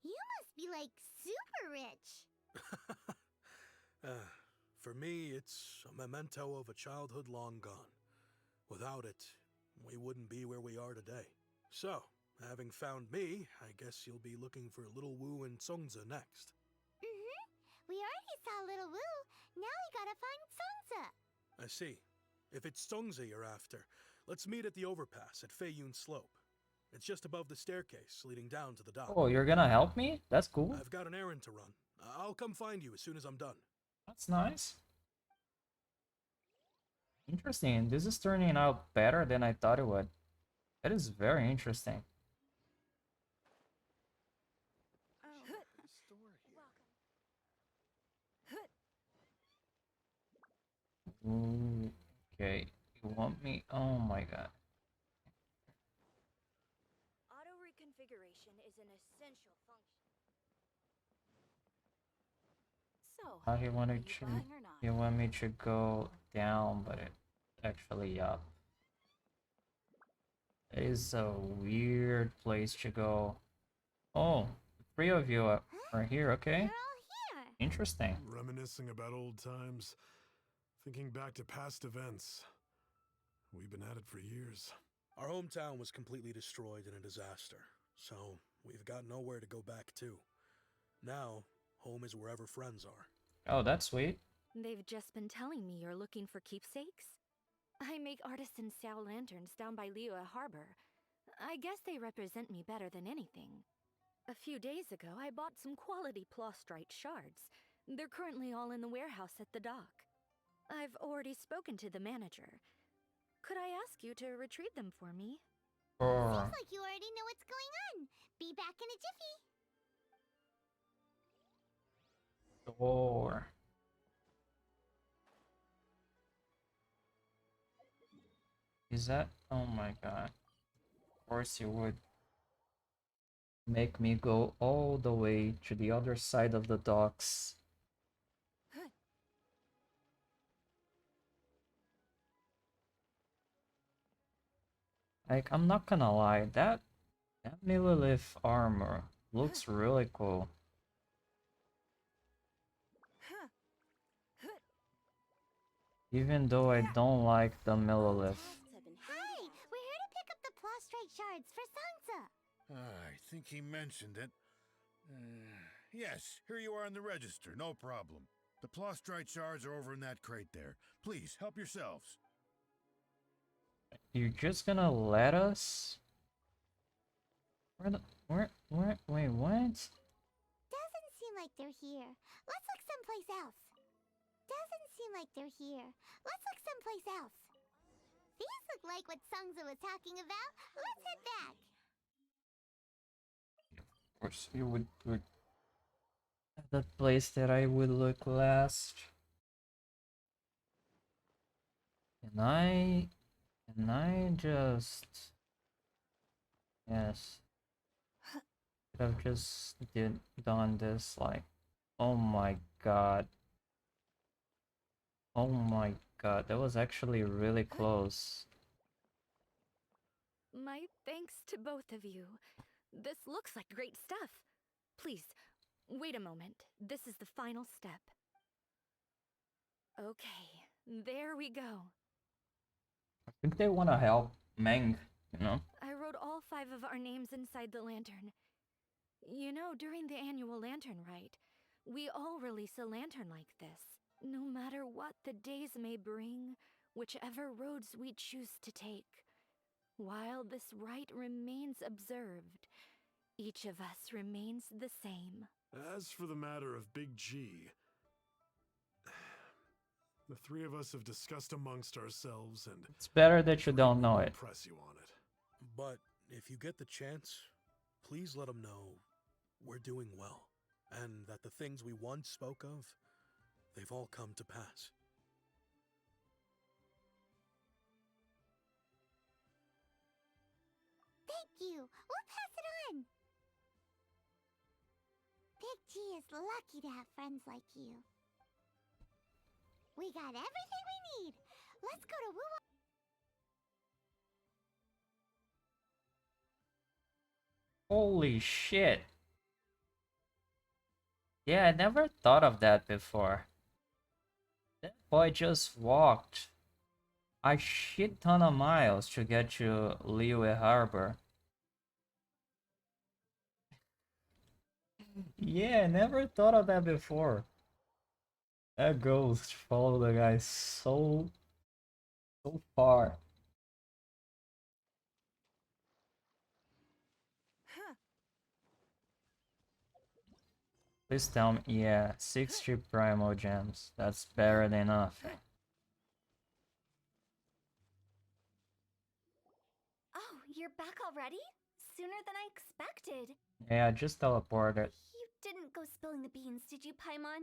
you must be like super rich. For me, it's a memento of a childhood long gone. Without it, we wouldn't be where we are today. So, having found me, I guess you'll be looking for Little Wu and Songza next. We already saw Little Wu. Now we gotta find Songza. I see. If it's Songza you're after, let's meet at the overpass at Feiyun Slope. It's just above the staircase leading down to the dock. Oh, you're gonna help me? That's cool. I've got an errand to run. I'll come find you as soon as I'm done. That's nice. Interesting. This is turning out better than I thought it would. That is very interesting. Ooh, okay. You want me? Oh my god. Auto reconfiguration is an essential function. So, He wanted are you to. buying or not? You want me to go down, but it actually up. It is a weird place to go. Oh, the three of you are here. Okay, They're all here. interesting. Reminiscing about old times, thinking back to past events. We've been at it for years. Our hometown was completely destroyed in a disaster, so we've got nowhere to go back to. Now, home is wherever friends are. Oh, that's sweet. They've just been telling me you're looking for keepsakes. I make artisan Sao lanterns down by Liyue Harbor. I guess they represent me better than anything. A few days ago, I bought some quality Plostrite shards. They're currently all in the warehouse at the dock. I've already spoken to the manager. Could I ask you to retrieve them for me? Oh, Seems like you already know what's going on. Be back in a jiffy. door. Is that? Oh my god. Of course you would make me go all the way to the other side of the docks. Like, I'm not gonna lie, that Millilith armor looks really cool. Even though I don't like the Millilith. Hi, we're here to pick up the Plostrite shards for Songza. I think he mentioned it. Yes, here you are in the register, no problem. The Plostrite shards are over in that crate there. Please, help yourselves. You're just gonna let us? Wait, what? Doesn't seem like they're here. Let's look someplace else. Doesn't seem like they're here. Let's look someplace else. These look like what Songza was talking about. Let's head back. Of course, you would at the place that I would look last. Can I just... Yes. Could have just done this, like... Oh my god. Oh my god, that was actually really close. My thanks to both of you. This looks like great stuff. Please, Wait a moment. This is the final step. Okay, there we go. I think they want to help Meng, you know? I wrote all 5 of our names inside the lantern. You know, during the annual lantern rite, we all release a lantern like this. No matter what the days may bring, whichever roads we choose to take. While this rite remains observed, each of us remains the same. As for the matter of Big G, the 3 of us have discussed amongst ourselves, and It's better that you don't know it. press you on it. But if you get the chance, please let them know we're doing well, and that the things we once spoke of, they've all come to pass. Thank you. We'll pass it on. Big G is lucky to have friends like you. We got everything we need. Let's go to Wu. Holy shit. Yeah, I never thought of that before. That boy just walked a shit ton of miles to get to Liyue Harbor. Yeah, I never thought of that before. That ghost followed the guy so far. Please tell me, yeah, 60 Primo Gems. That's better than enough. Oh, you're back already? Sooner than I expected. Yeah, I just teleported. You didn't go spilling the beans, did you, Paimon?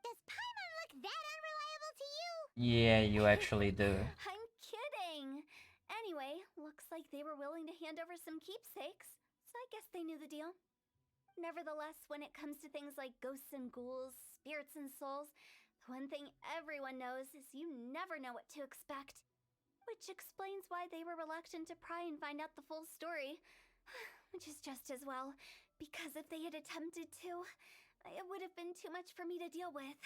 Does Paimon look that unreliable to you? Yeah, you actually do. I'm kidding. Anyway, looks like they were willing to hand over some keepsakes, so I guess they knew the deal. Nevertheless, when it comes to things like ghosts and ghouls, spirits and souls, the one thing everyone knows is you never know what to expect. Which explains why they were reluctant to pry and find out the full story. Which is just as well, because if they had attempted to, it would have been too much for me to deal with.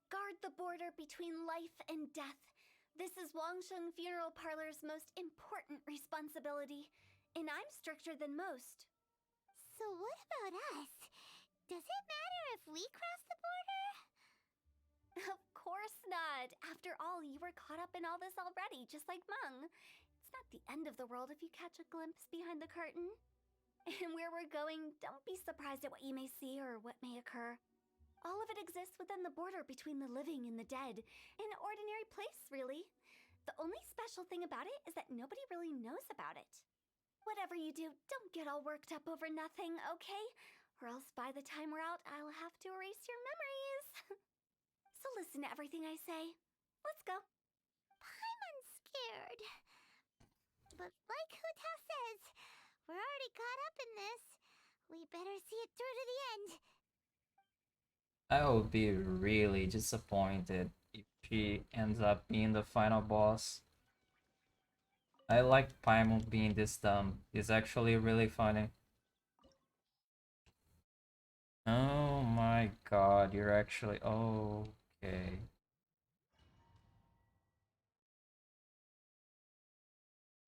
Guard the border between life and death. This is Wangsheng Funeral Parlor's most important responsibility, and I'm stricter than most. So what about us? Does it matter if we cross the border? Of course not. After all, you were caught up in all this already, just like Meng. It's not the end of the world if you catch a glimpse behind the curtain. And where we're going, don't be surprised at what you may see or what may occur. All of it exists within the border between the living and the dead. An ordinary place, really. The only special thing about it is that nobody really knows about it. Whatever you do, don't get all worked up over nothing, okay? Or else by the time we're out, I'll have to erase your memories. So listen to everything I say. Let's go. Paimon's scared. But like Huta says, we're already caught up in this. We better see it through to the end. I would be really disappointed if she ends up being the final boss. I like Paimon being this dumb. It's actually really funny. Oh my god, you're actually... Okay.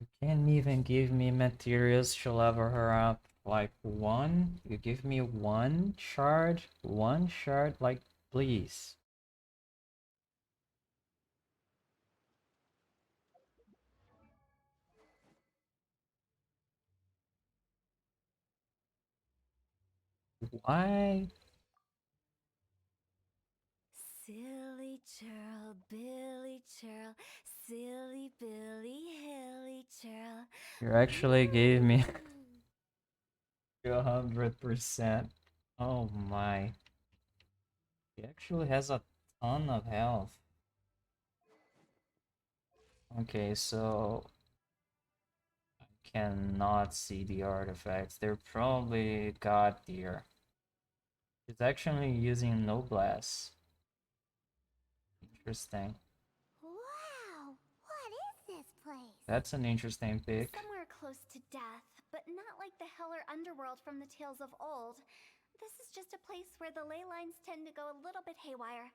You can't even give me materials to level her up. Like one? You give me one shard? One shard? Like, please. Why? Silly churl, Billy churl, silly Billy, hilly churl. You actually gave me 100%. Oh my. He actually has a ton of health. Okay, so I cannot see the artifacts. They're probably god tier. He's actually using Noblesse. Interesting. Wow, what is this place? That's an interesting pick. Somewhere close to death, but not like the hell or underworld from the tales of old. This is just a place where the ley lines tend to go a little bit haywire.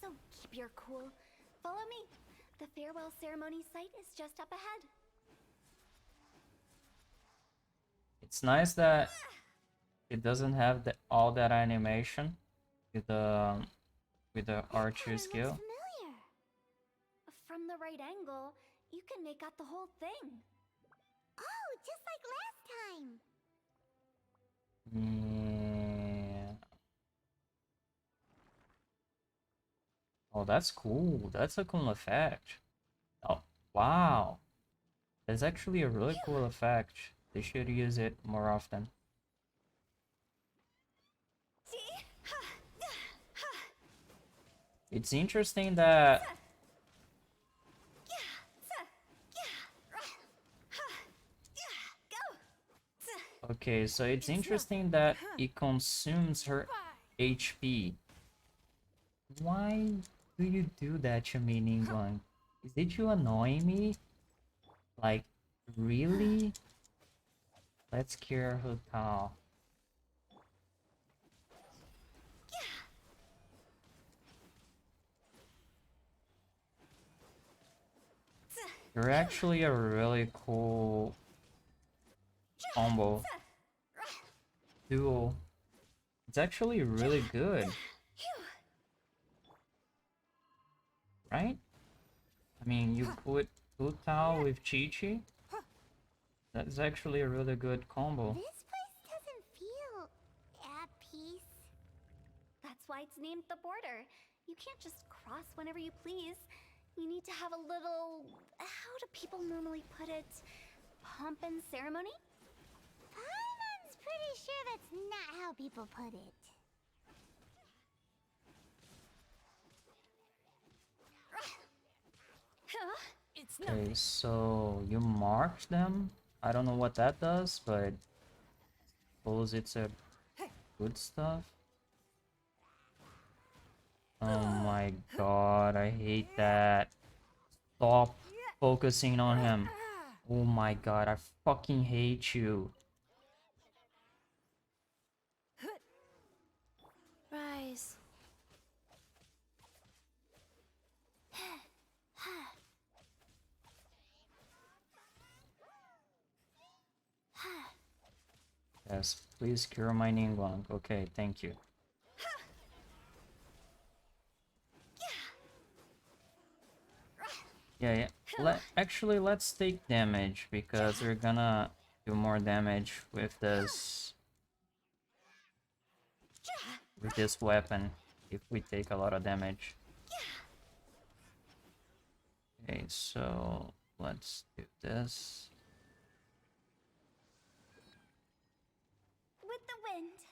So keep your cool. Follow me. The farewell ceremony site is just up ahead. It's nice that it doesn't have all that animation with the archer skill. Looks familiar. From the right angle, you can make out the whole thing. Oh, just like last time. Yeah. Oh, that's cool. That's a cool effect. Oh, wow. That's actually a really cool effect. They should use it more often. It's interesting that okay, so it's interesting that it consumes her HP. Why do you do that to me, Ningguang? Is it you annoying me? Like, really? Let's cure Hu Tao. You're actually a really cool combo. Duel. It's actually really good. Right? I mean, you put Hu Tao with Chi-Chi. That's actually a really good combo. This place doesn't feel at peace. That's why it's named the border. You can't just cross whenever you please. You need to have a little... how do people normally put it? Pomp and ceremony? Paimon's pretty sure that's not how people put it. It's Okay, so you marked them? I don't know what that does, but suppose it's a good stuff. Oh my god, I hate that. Stop focusing on him. Oh my god, I fucking hate you. Rise. Yes, please cure my Ningguang. Okay, thank you. Yeah. Actually, let's take damage because we're gonna do more damage with this weapon if we take a lot of damage. Okay, so let's do this. With the wind.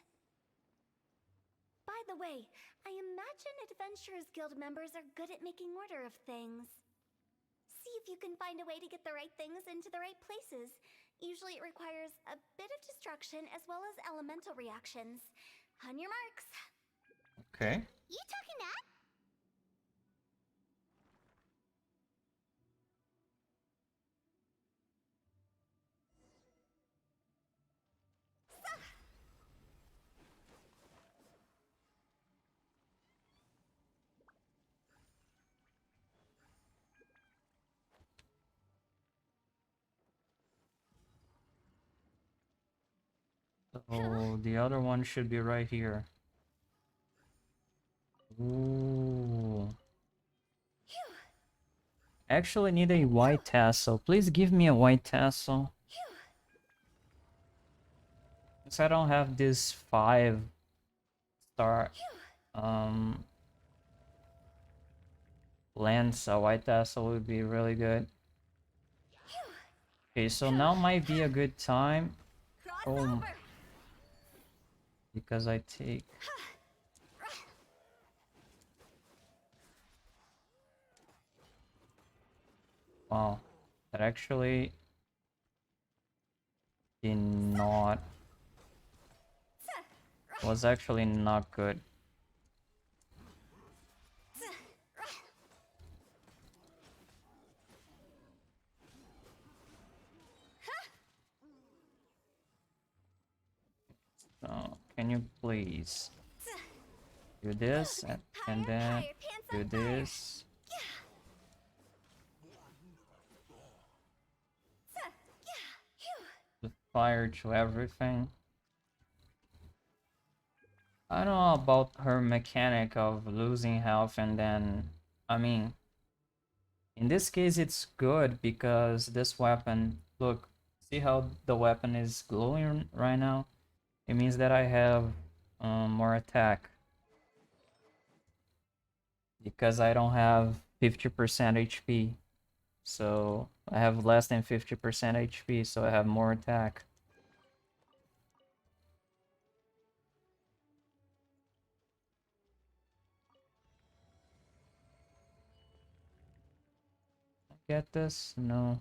By the way, I imagine Adventurers Guild members are good at making order of things. See if you can find a way to get the right things into the right places. Usually it requires a bit of destruction as well as elemental reactions. On your marks. Okay. You talking that? So the other one should be right here. Ooh. I actually need a white tassel. Please give me a white tassel. Since I don't have this 5-star lens, a white tassel would be really good. Okay, so now might be a good time. Oh, because I take... Wow, that actually did not... was actually not good. So, can you freeze. Do this, and then Higher, pants do on fire. this. With fire to everything. I don't know about her mechanic of losing health and then, I mean, in this case it's good because this weapon, look, see how the weapon is glowing right now? It means that I have more attack. Because I don't have 50% HP. So I have less than 50% HP, so I have more attack. Get this? No.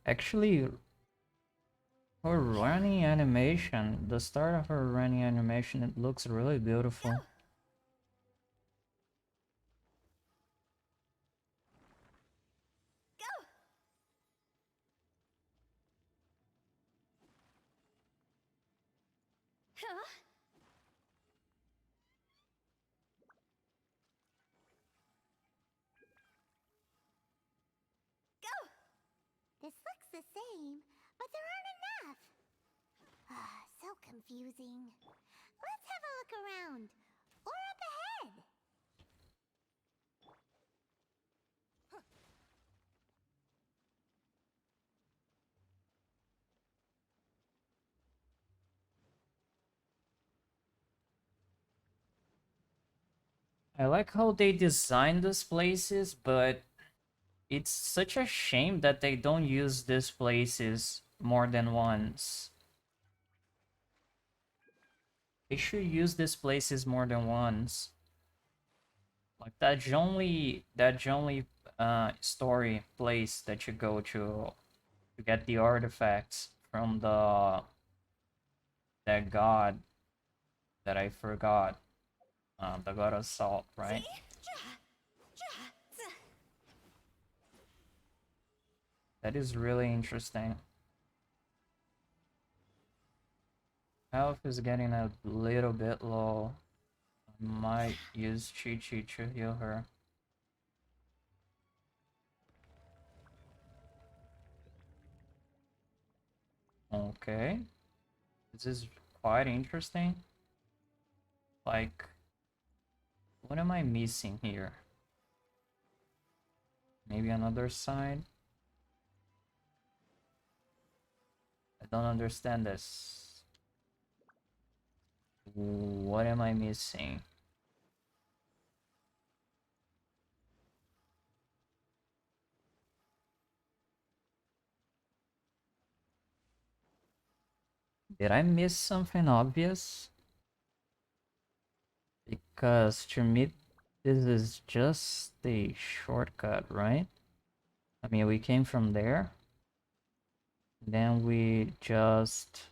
Actually, her running animation, the start of her running animation, it looks really beautiful. Huh? This looks the same, but there aren't enough. So confusing. Let's have a look around. Or up ahead. I like how they designed these places, but it's such a shame that they don't use these places more than once. They should use these places more than once. Like that only story place that you go to get the artifacts from that god that I forgot. The god of salt, right? That is really interesting. Health is getting a little bit low. I might use Chi-Chi to heal her. Okay. This is quite interesting. Like, what am I missing here? Maybe another side? I don't understand this. What am I missing? Did I miss something obvious? Because to me, this is just a shortcut, right? I mean, we came from there. Then we just...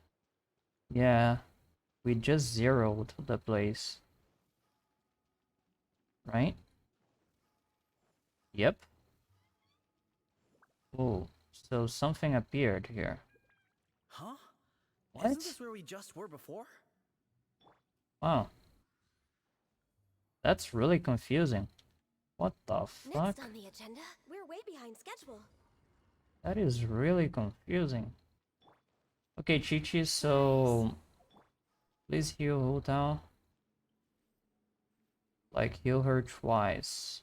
Yeah, we just zeroed the place. Right? Yep. Oh, so something appeared here. Huh? What? Isn't this where we just were before? Wow. That's really confusing. What the fuck? Next on the agenda, we're way behind schedule. That is really confusing. Okay, Chi-Chi, so... Please heal Hu Tao. Like, heal her twice.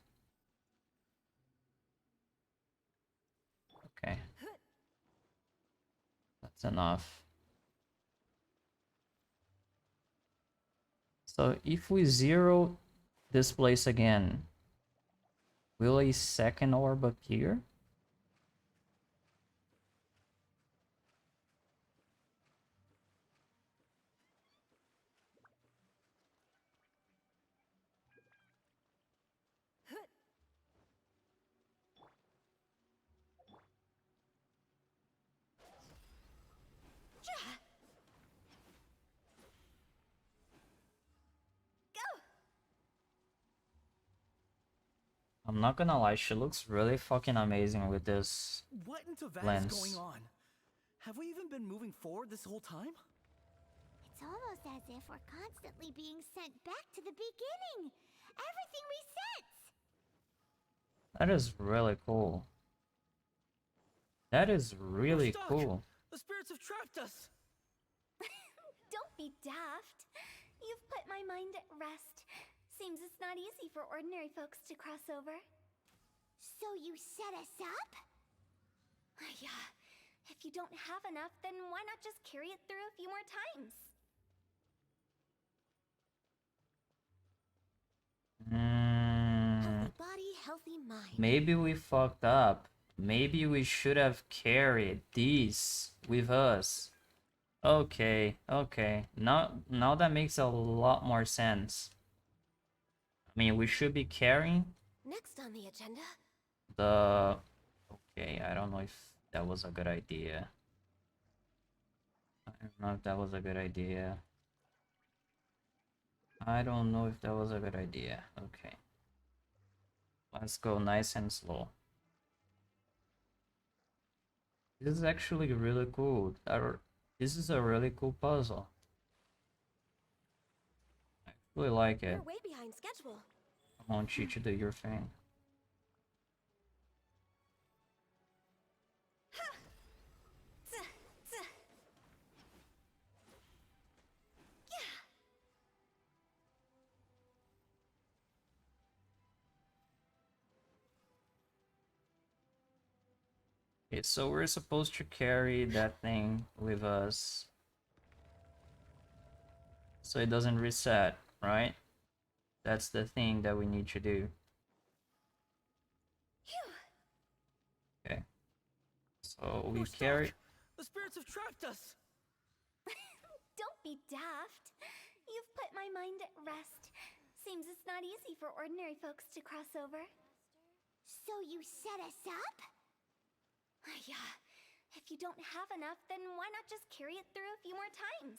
Okay. That's enough. So, if we zero this place again, will a second orb appear? I'm not gonna lie, she looks really fucking amazing with this What in Teyvat is lens. going on? Have we even been moving forward this whole time? It's It's almost as if we're constantly being sent back to the beginning. Everything resets. That is really cool. That is really We're stuck. cool. The spirits have trapped us. Don't be daft. You've put my mind at rest. Seems it's not easy for ordinary folks to cross over. So you set us up? Yeah. If you don't have enough, then why not just carry it through a few more times? Healthy body, healthy mind. Maybe we fucked up. Maybe we should have carried these with us. Okay, okay. Now that makes a lot more sense. I mean, we should be carrying Next on the agenda, the... Okay, I don't know if that was a good idea. I don't know if that was a good idea. I don't know if that was a good idea. Okay. Let's go nice and slow. This is actually really cool. This is a really cool puzzle. I really like it. we're way behind schedule. Come on, Chichi, do your thing. Okay, so we're supposed to carry that thing with us so it doesn't reset, right? That's the thing that we need to do. Okay. So we We're carry... stuck. The spirits have trapped us. Don't be daft. You've put my mind at rest. Seems it's not easy for ordinary folks to cross over. So you set us up? Yeah. If you don't have enough, then why not just carry it through a few more times?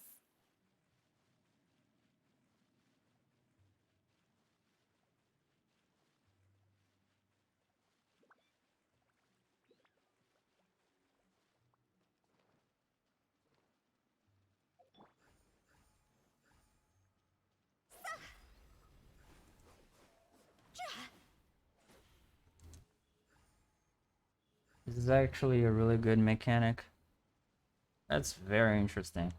This is actually a really good mechanic. That's very interesting.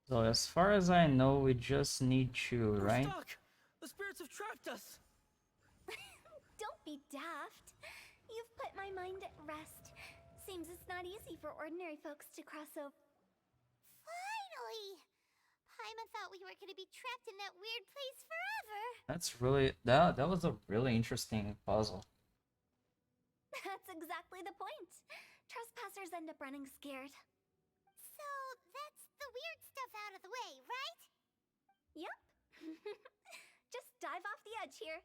So as far as I know, we just need to, We're right? stuck. The spirits have trapped us. Don't be daft. You've put my mind at rest. Seems it's not easy for ordinary folks to cross over. Finally! Paimon thought we were gonna be trapped in that weird place forever. That's really... That was a really interesting puzzle. That's exactly the point. Trespassers end up running scared. So that's the weird stuff out of the way, right? Yep. Just dive off the edge here.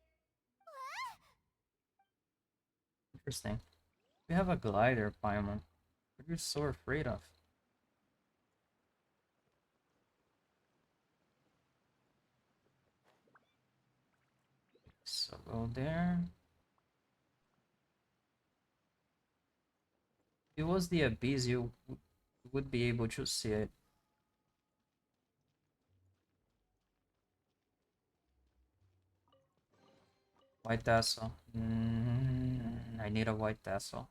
What? Interesting. We have a glider, Paimon. What are you so afraid of? So go there. If it was the abyss, you would be able to see it. White tassel. I need a white tassel.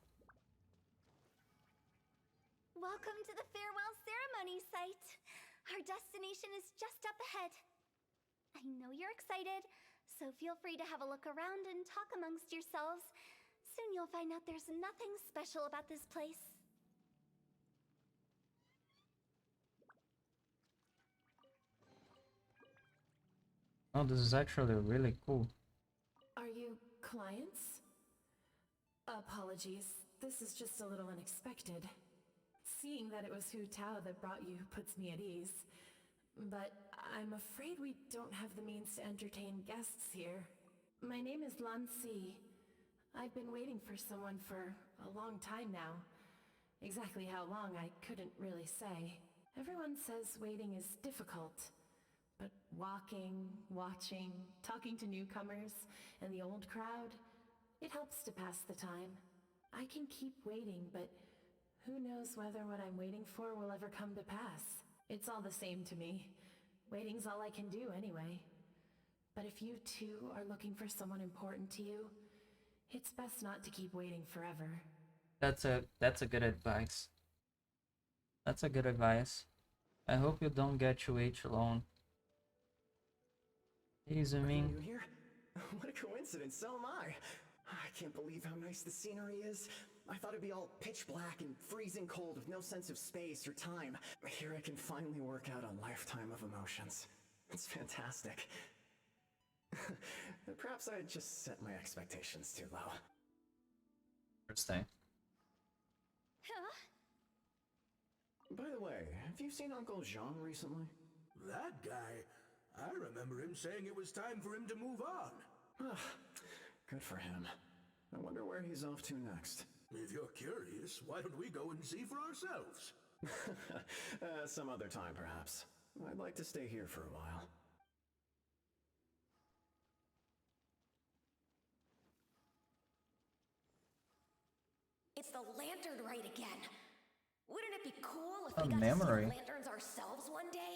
Welcome to the farewell ceremony site. Our destination is just up ahead. I know you're excited, so feel free to have a look around and talk amongst yourselves. Soon you'll find out there's nothing special about this place. Oh, this is actually really cool. Are you clients? Apologies, this is just a little unexpected. Seeing that it was Hu Tao that brought you puts me at ease. But I'm afraid we don't have the means to entertain guests here. My name is Lan Si. I've been waiting for someone for a long time now. Exactly how long I couldn't really say. Everyone says waiting is difficult, but walking, watching, talking to newcomers, and the old crowd, it helps to pass the time. I can keep waiting, but who knows whether what I'm waiting for will ever come to pass. It's all the same to me. Waiting's all I can do anyway. But if you too are looking for someone important to you, it's best not to keep waiting forever. That's a good advice. That's a good advice. I hope you don't get your H alone. He's Are you mean. new here? What a coincidence, so am I. I can't believe how nice the scenery is. I thought it'd be all pitch black and freezing cold with no sense of space or time. Here I can finally work out a lifetime of emotions. It's fantastic. Perhaps I just set my expectations too low. Interesting. Huh? By the way, have you seen Uncle Jean recently? That guy? I remember him saying it was time for him to move on. Good for him. I wonder where he's off to next. If you're curious, why don't we go and see for ourselves? Some other time, perhaps. I'd like to stay here for a while. It's the lantern rite again. Wouldn't it be cool if A we got memory. to see the lanterns ourselves one day?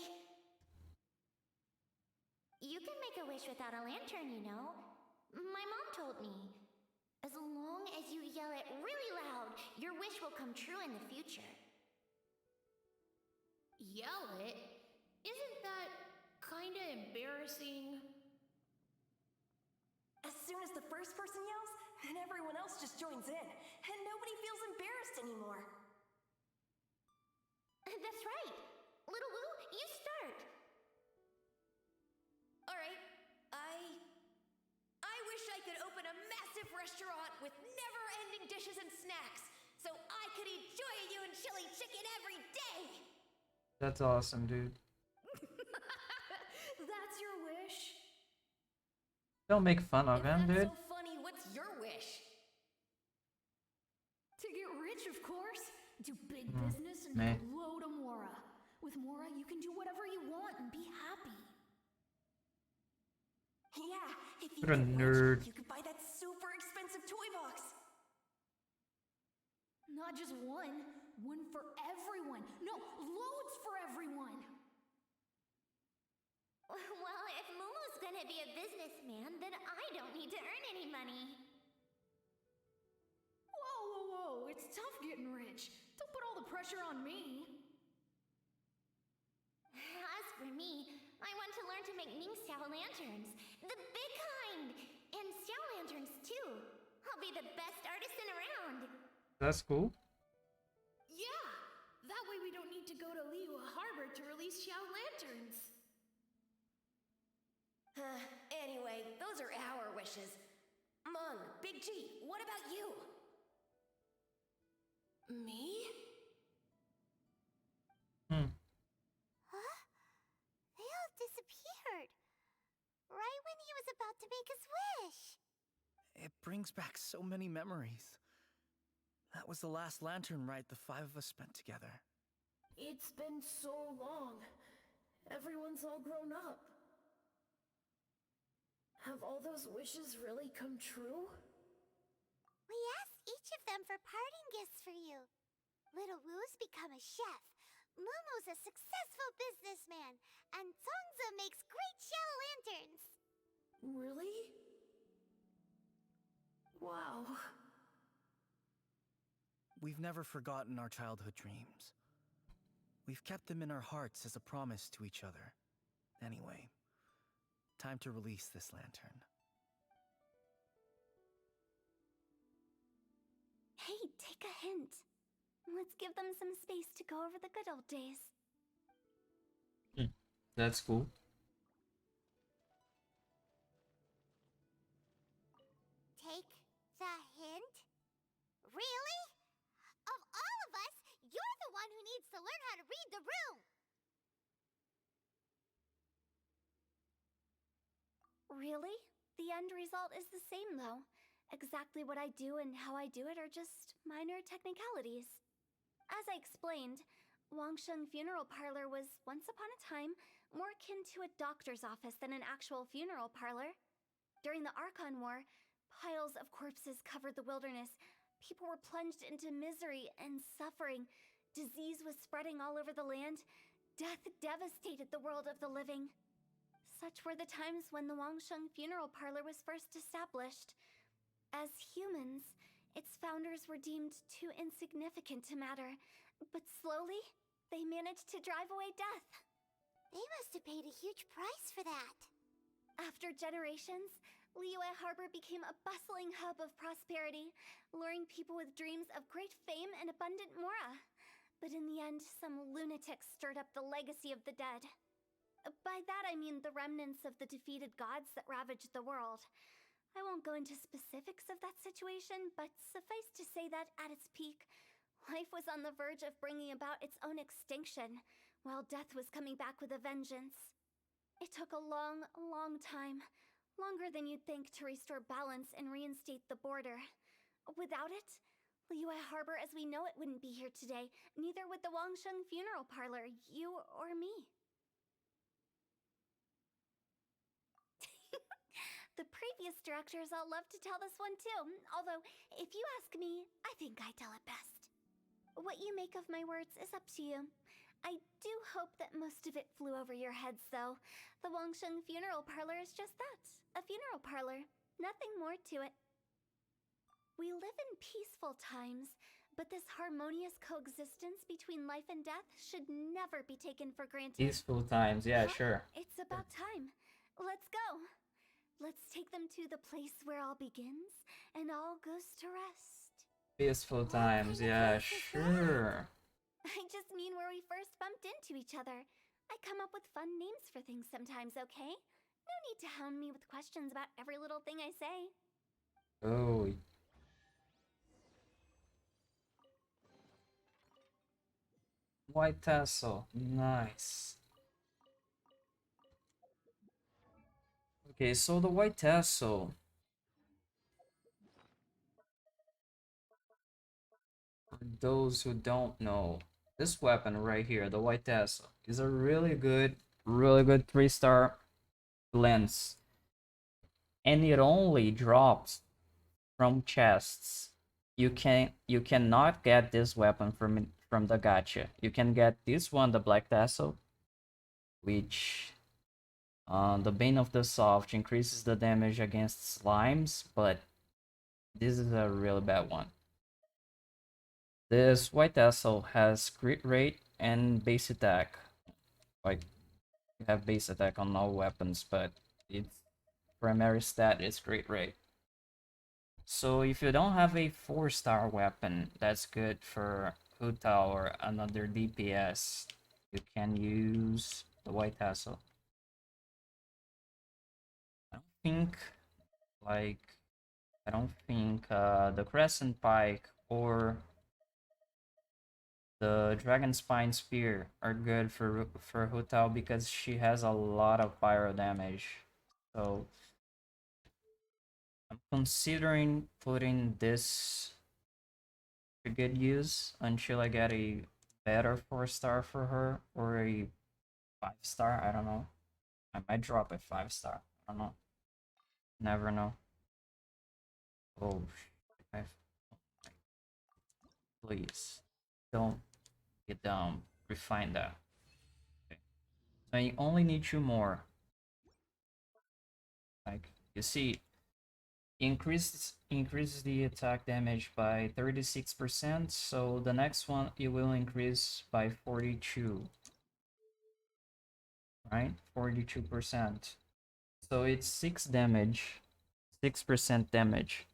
You can make a wish without a lantern, you know. My mom told me. As long as you yell it really loud, your wish will come true in the future. Yell it? Isn't that kinda embarrassing? As soon as the first person yells, and everyone else just joins in, and nobody feels embarrassed anymore. That's right. Little Woo, you start. All right, I wish I could open a massive restaurant with never-ending dishes and snacks, so I could eat Joy You and chili chicken every day. That's awesome, dude. That's your wish? Don't make fun of If him, that's dude. so funny, what's your wish? To get rich, of course. Do big Mm, business and meh. make a load of Mora. With Mora, you can do whatever you want and be happy. Yeah, if you What a get nerd. rich, you could buy that super expensive toy box. Not just one. One for everyone. No, loads for everyone. Well, if Momo's gonna be a businessman, then I don't need to earn any money. Whoa, whoa, whoa. It's tough getting rich. Don't put all the pressure on me. As for me, I want to learn to make Ning-Xiao lanterns. The big kind! And Xiao lanterns, too. I'll be the best artisan around. That's cool. Yeah! That way we don't need to go to Liyue Harbor to release Xiao lanterns. Anyway, those are our wishes. Mung, Big G, what about you? Me? Huh? They all disappeared. Right when he was about to make his wish. It brings back so many memories. That was the last lantern ride the five of us spent together. It's been so long. Everyone's all grown up. Have all those wishes really come true? We asked each of them for parting gifts for you. Little Woo's become a chef. Momo's a successful businessman. And Zongza makes great shell lanterns. Really? Wow. We've never forgotten our childhood dreams. We've kept them in our hearts as a promise to each other. Anyway, time to release this lantern. Hey, take a hint. Let's give them some space to go over the good old days. That's cool. Take the hint? Really? Of all of us, you're the one who needs to learn how to read the room. Really? The end result is the same, though. Exactly what I do and how I do it are just minor technicalities. As I explained, Wangsheng Funeral Parlor was, once upon a time, more akin to a doctor's office than an actual funeral parlor. During the Archon War, piles of corpses covered the wilderness. People were plunged into misery and suffering. Disease was spreading all over the land. Death devastated the world of the living. Such were the times when the Wangsheng Funeral Parlor was first established. As humans, its founders were deemed too insignificant to matter, but slowly, they managed to drive away death. They must have paid a huge price for that. After generations, Liyue Harbor became a bustling hub of prosperity, luring people with dreams of great fame and abundant mora. But in the end, some lunatics stirred up the legacy of the dead. By that I mean the remnants of the defeated gods that ravaged the world. I won't go into specifics of that situation, but suffice to say that at its peak, life was on the verge of bringing about its own extinction, while death was coming back with a vengeance. It took a long, long time, longer than you'd think, to restore balance and reinstate the border. Without it, Liyue Harbor as we know it wouldn't be here today, neither would the Wangsheng Funeral Parlor, you or me. The previous directors all love to tell this one too, although, if you ask me, I think I tell it best. What you make of my words is up to you. I do hope that most of it flew over your heads, though. The Wangsheng Funeral Parlor is just that, a funeral parlor. Nothing more to it. We live in peaceful times, but this harmonious coexistence between life and death should never be taken for granted. Peaceful times, yeah, sure. It's about time. Let's go. Let's take them to the place where all begins and all goes to rest. Peaceful times, yeah, sure. I just mean where we first bumped into each other. I come up with fun names for things sometimes, okay? No need to hound me with questions about every little thing I say. Oh. White tassel, nice. Okay, so the white tassel. For those who don't know, this weapon right here, the white tassel, is a really good 3-star lens. And it only drops from chests. You cannot get this weapon from the gacha. You can get this one, the black tassel, which the Bane of the Soft increases the damage against slimes, but this is a really bad one. This white tassel has crit rate and base attack. Like, you have base attack on all weapons, but its primary stat is crit rate. So if you don't have a 4-star weapon that's good for Huta or another DPS, you can use the white tassel. I don't think the Crescent Pike or the Dragon Spine Spear are good for Hutao because she has a lot of pyro damage. So I'm considering putting this to good use until I get a better 4-star for her or a 5-star. I don't know. I might drop a 5-star. I don't know. Never know. Oh, please don't get down. Refine that. Okay. So you only need 2 more. Like you see, increases the attack damage by 36%. So the next one it will increase by 42. Right, 42%. So it's 6 damage, 6% damage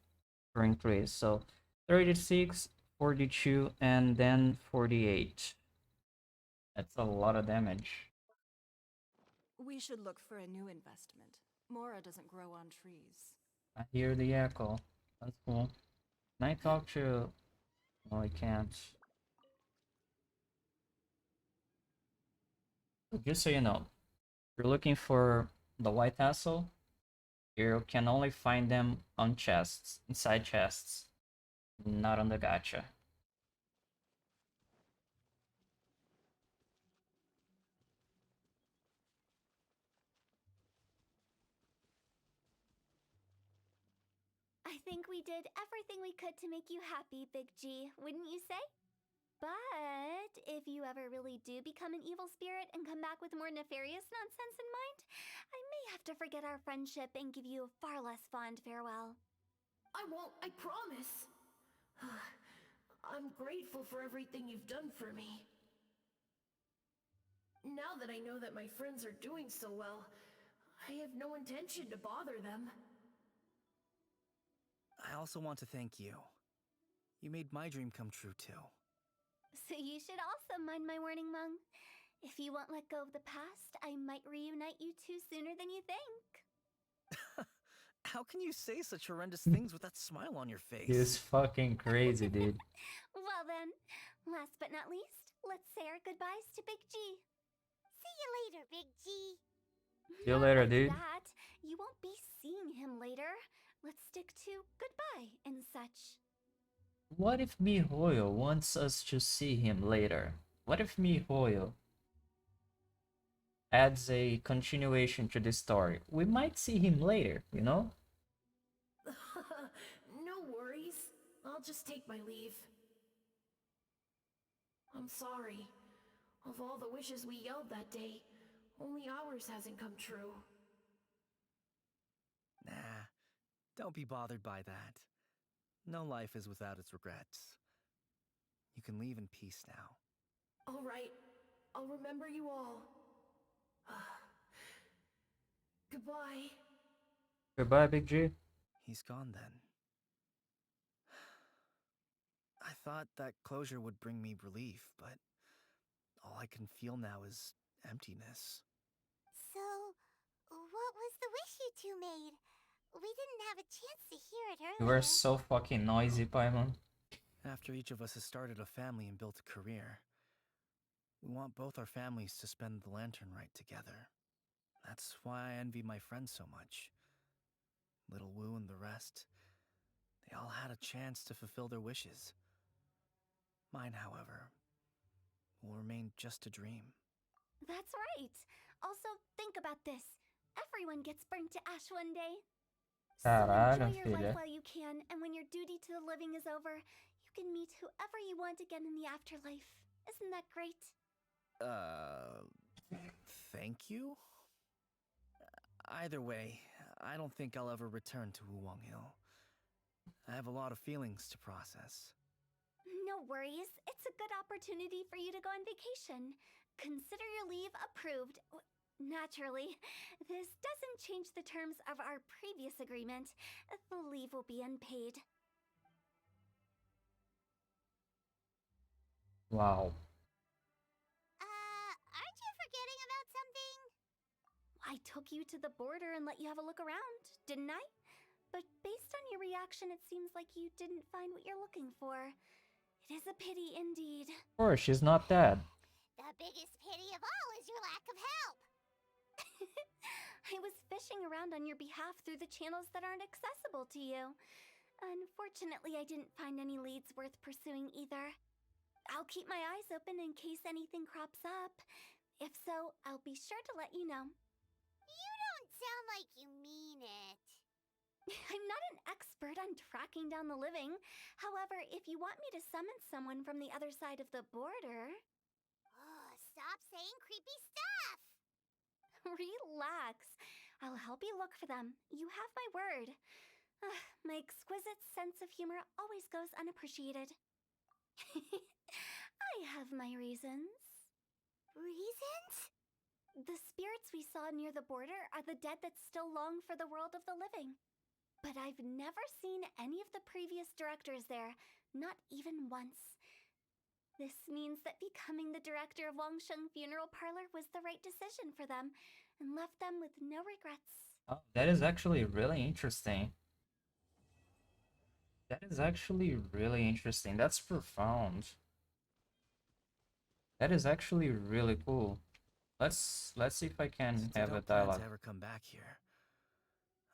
per increase. So 36, 42, and then 48. That's a lot of damage. We should look for a new investment. Mora doesn't grow on trees. I hear the echo. That's cool. Can I talk to... Well, I can't. Just so you know, if you're looking for the white tassel, you can only find them on chests, inside chests, not on the gacha. I think we did everything we could to make you happy, Big G, wouldn't you say? But if you ever really do become an evil spirit and come back with more nefarious nonsense in mind, I may have to forget our friendship and give you a far less fond farewell. I won't, I promise. I'm grateful for everything you've done for me. Now that I know that my friends are doing so well, I have no intention to bother them. I also want to thank you. You made my dream come true too. So you should also mind my warning, Mung. If you won't let go of the past, I might reunite you two sooner than you think. How can you say such horrendous things with that smile on your face? He's fucking crazy, dude. Well then, last but not least, let's say our goodbyes to Big G. See you later, Big G. See you later, dude. That, you won't be seeing him later. Let's stick to goodbye and such. What if MiHoYo wants us to see him later? What if MiHoYo adds a continuation to the story? We might see him later, you know? No worries. I'll just take my leave. I'm sorry. Of all the wishes we yelled that day, only ours hasn't come true. Nah, don't be bothered by that. No life is without its regrets. You can leave in peace now. All right. I'll remember you all. Goodbye. Goodbye, Big G. He's gone then. I thought that closure would bring me relief, but all I can feel now is emptiness. So, what was the wish you two made? We didn't have a chance to hear it earlier. You were so fucking noisy, Paimon. After each of us has started a family and built a career, we want both our families to spend the Lantern Rite together. That's why I envy my friends so much. Little Wu and the rest, they all had a chance to fulfill their wishes. Mine, however, will remain just a dream. That's right. Also, think about this. Everyone gets burnt to ash one day. So enjoy your life while you can, and when your duty to the living is over, you can meet whoever you want again in the afterlife. Isn't that great? Thank you? Either way, I don't think I'll ever return to Wuwang Hill. I have a lot of feelings to process. No worries. It's a good opportunity for you to go on vacation. Consider your leave approved. Naturally, this doesn't change the terms of our previous agreement. The leave will be unpaid. Wow. Aren't you forgetting about something? I took you to the border and let you have a look around, didn't I? But based on your reaction, it seems like you didn't find what you're looking for. It is a pity indeed. Of course, she's not dead. The biggest pity of all is your lack of help. I was fishing around on your behalf through the channels that aren't accessible to you. Unfortunately, I didn't find any leads worth pursuing either. I'll keep my eyes open in case anything crops up. If so, I'll be sure to let you know. You don't sound like you mean it. I'm not an expert on tracking down the living. However, if you want me to summon someone from the other side of the border... Oh, stop saying creepy stuff! Relax. I'll help you look for them. You have my word. My exquisite sense of humor always goes unappreciated. I have my reasons. Reasons? The spirits we saw near the border are the dead that still long for the world of the living. But I've never seen any of the previous directors there, not even once. This means that becoming the director of Wangsheng Funeral Parlor was the right decision for them, and left them with no regrets. Oh, that is actually really interesting. That is actually really interesting. That's profound. That is actually really cool. Let's see if I can Since have I a don't plan dialogue. to ever come back here,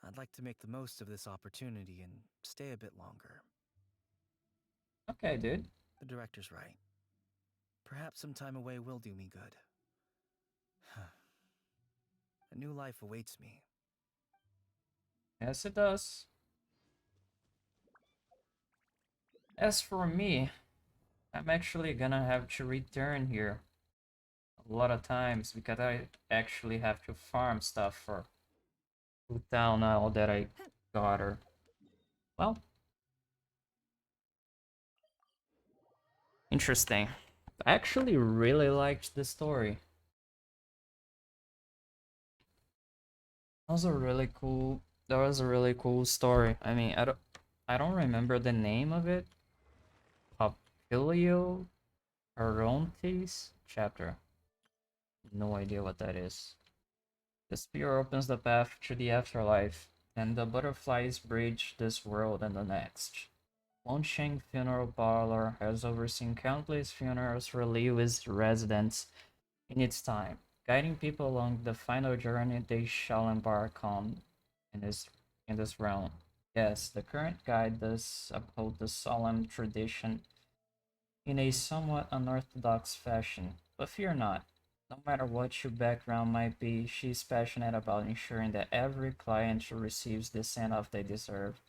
I'd like to make the most of this opportunity and stay a bit longer. Okay, dude. The director's right. Perhaps some time away will do me good. A new life awaits me. Yes, it does. As for me, I'm actually gonna have to return here a lot of times because I actually have to farm stuff for Town now that I got her. Well, interesting. I actually really liked the story. That was a really cool. That was a really cool story. I mean, I don't remember the name of it. Papilio Arontes chapter. No idea what that is. The spear opens the path to the afterlife, and the butterflies bridge this world and the next. Longsheng Funeral Parlor has overseen countless funerals for Liyue's residents in its time, guiding people along the final journey they shall embark on in this realm. Yes, the current guide does uphold the solemn tradition in a somewhat unorthodox fashion, but fear not. No matter what your background might be, she's passionate about ensuring that every client receives the send-off they deserve.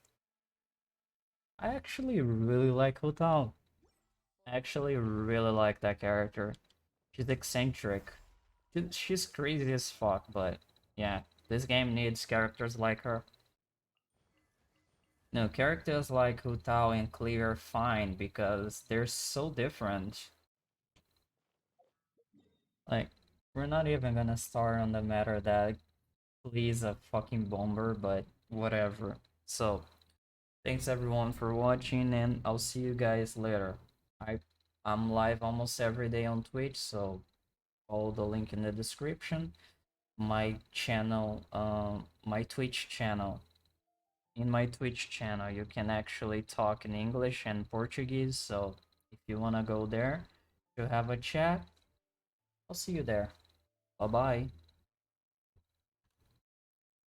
I actually really like Hotel. I actually really like that character. She's eccentric. She's crazy as fuck, but yeah, this game needs characters like her. No, characters like Hu Tao and Clear are fine because they're so different. Like, we're not even gonna start on the matter that Lee's a fucking bomber, but whatever. So, thanks everyone for watching, and I'll see you guys later. I I'm live almost every day on Twitch, so follow the link in the description. My channel, my Twitch channel. In my Twitch channel, you can actually talk in English and Portuguese, so if you wanna go there to have a chat, I'll see you there. Bye bye.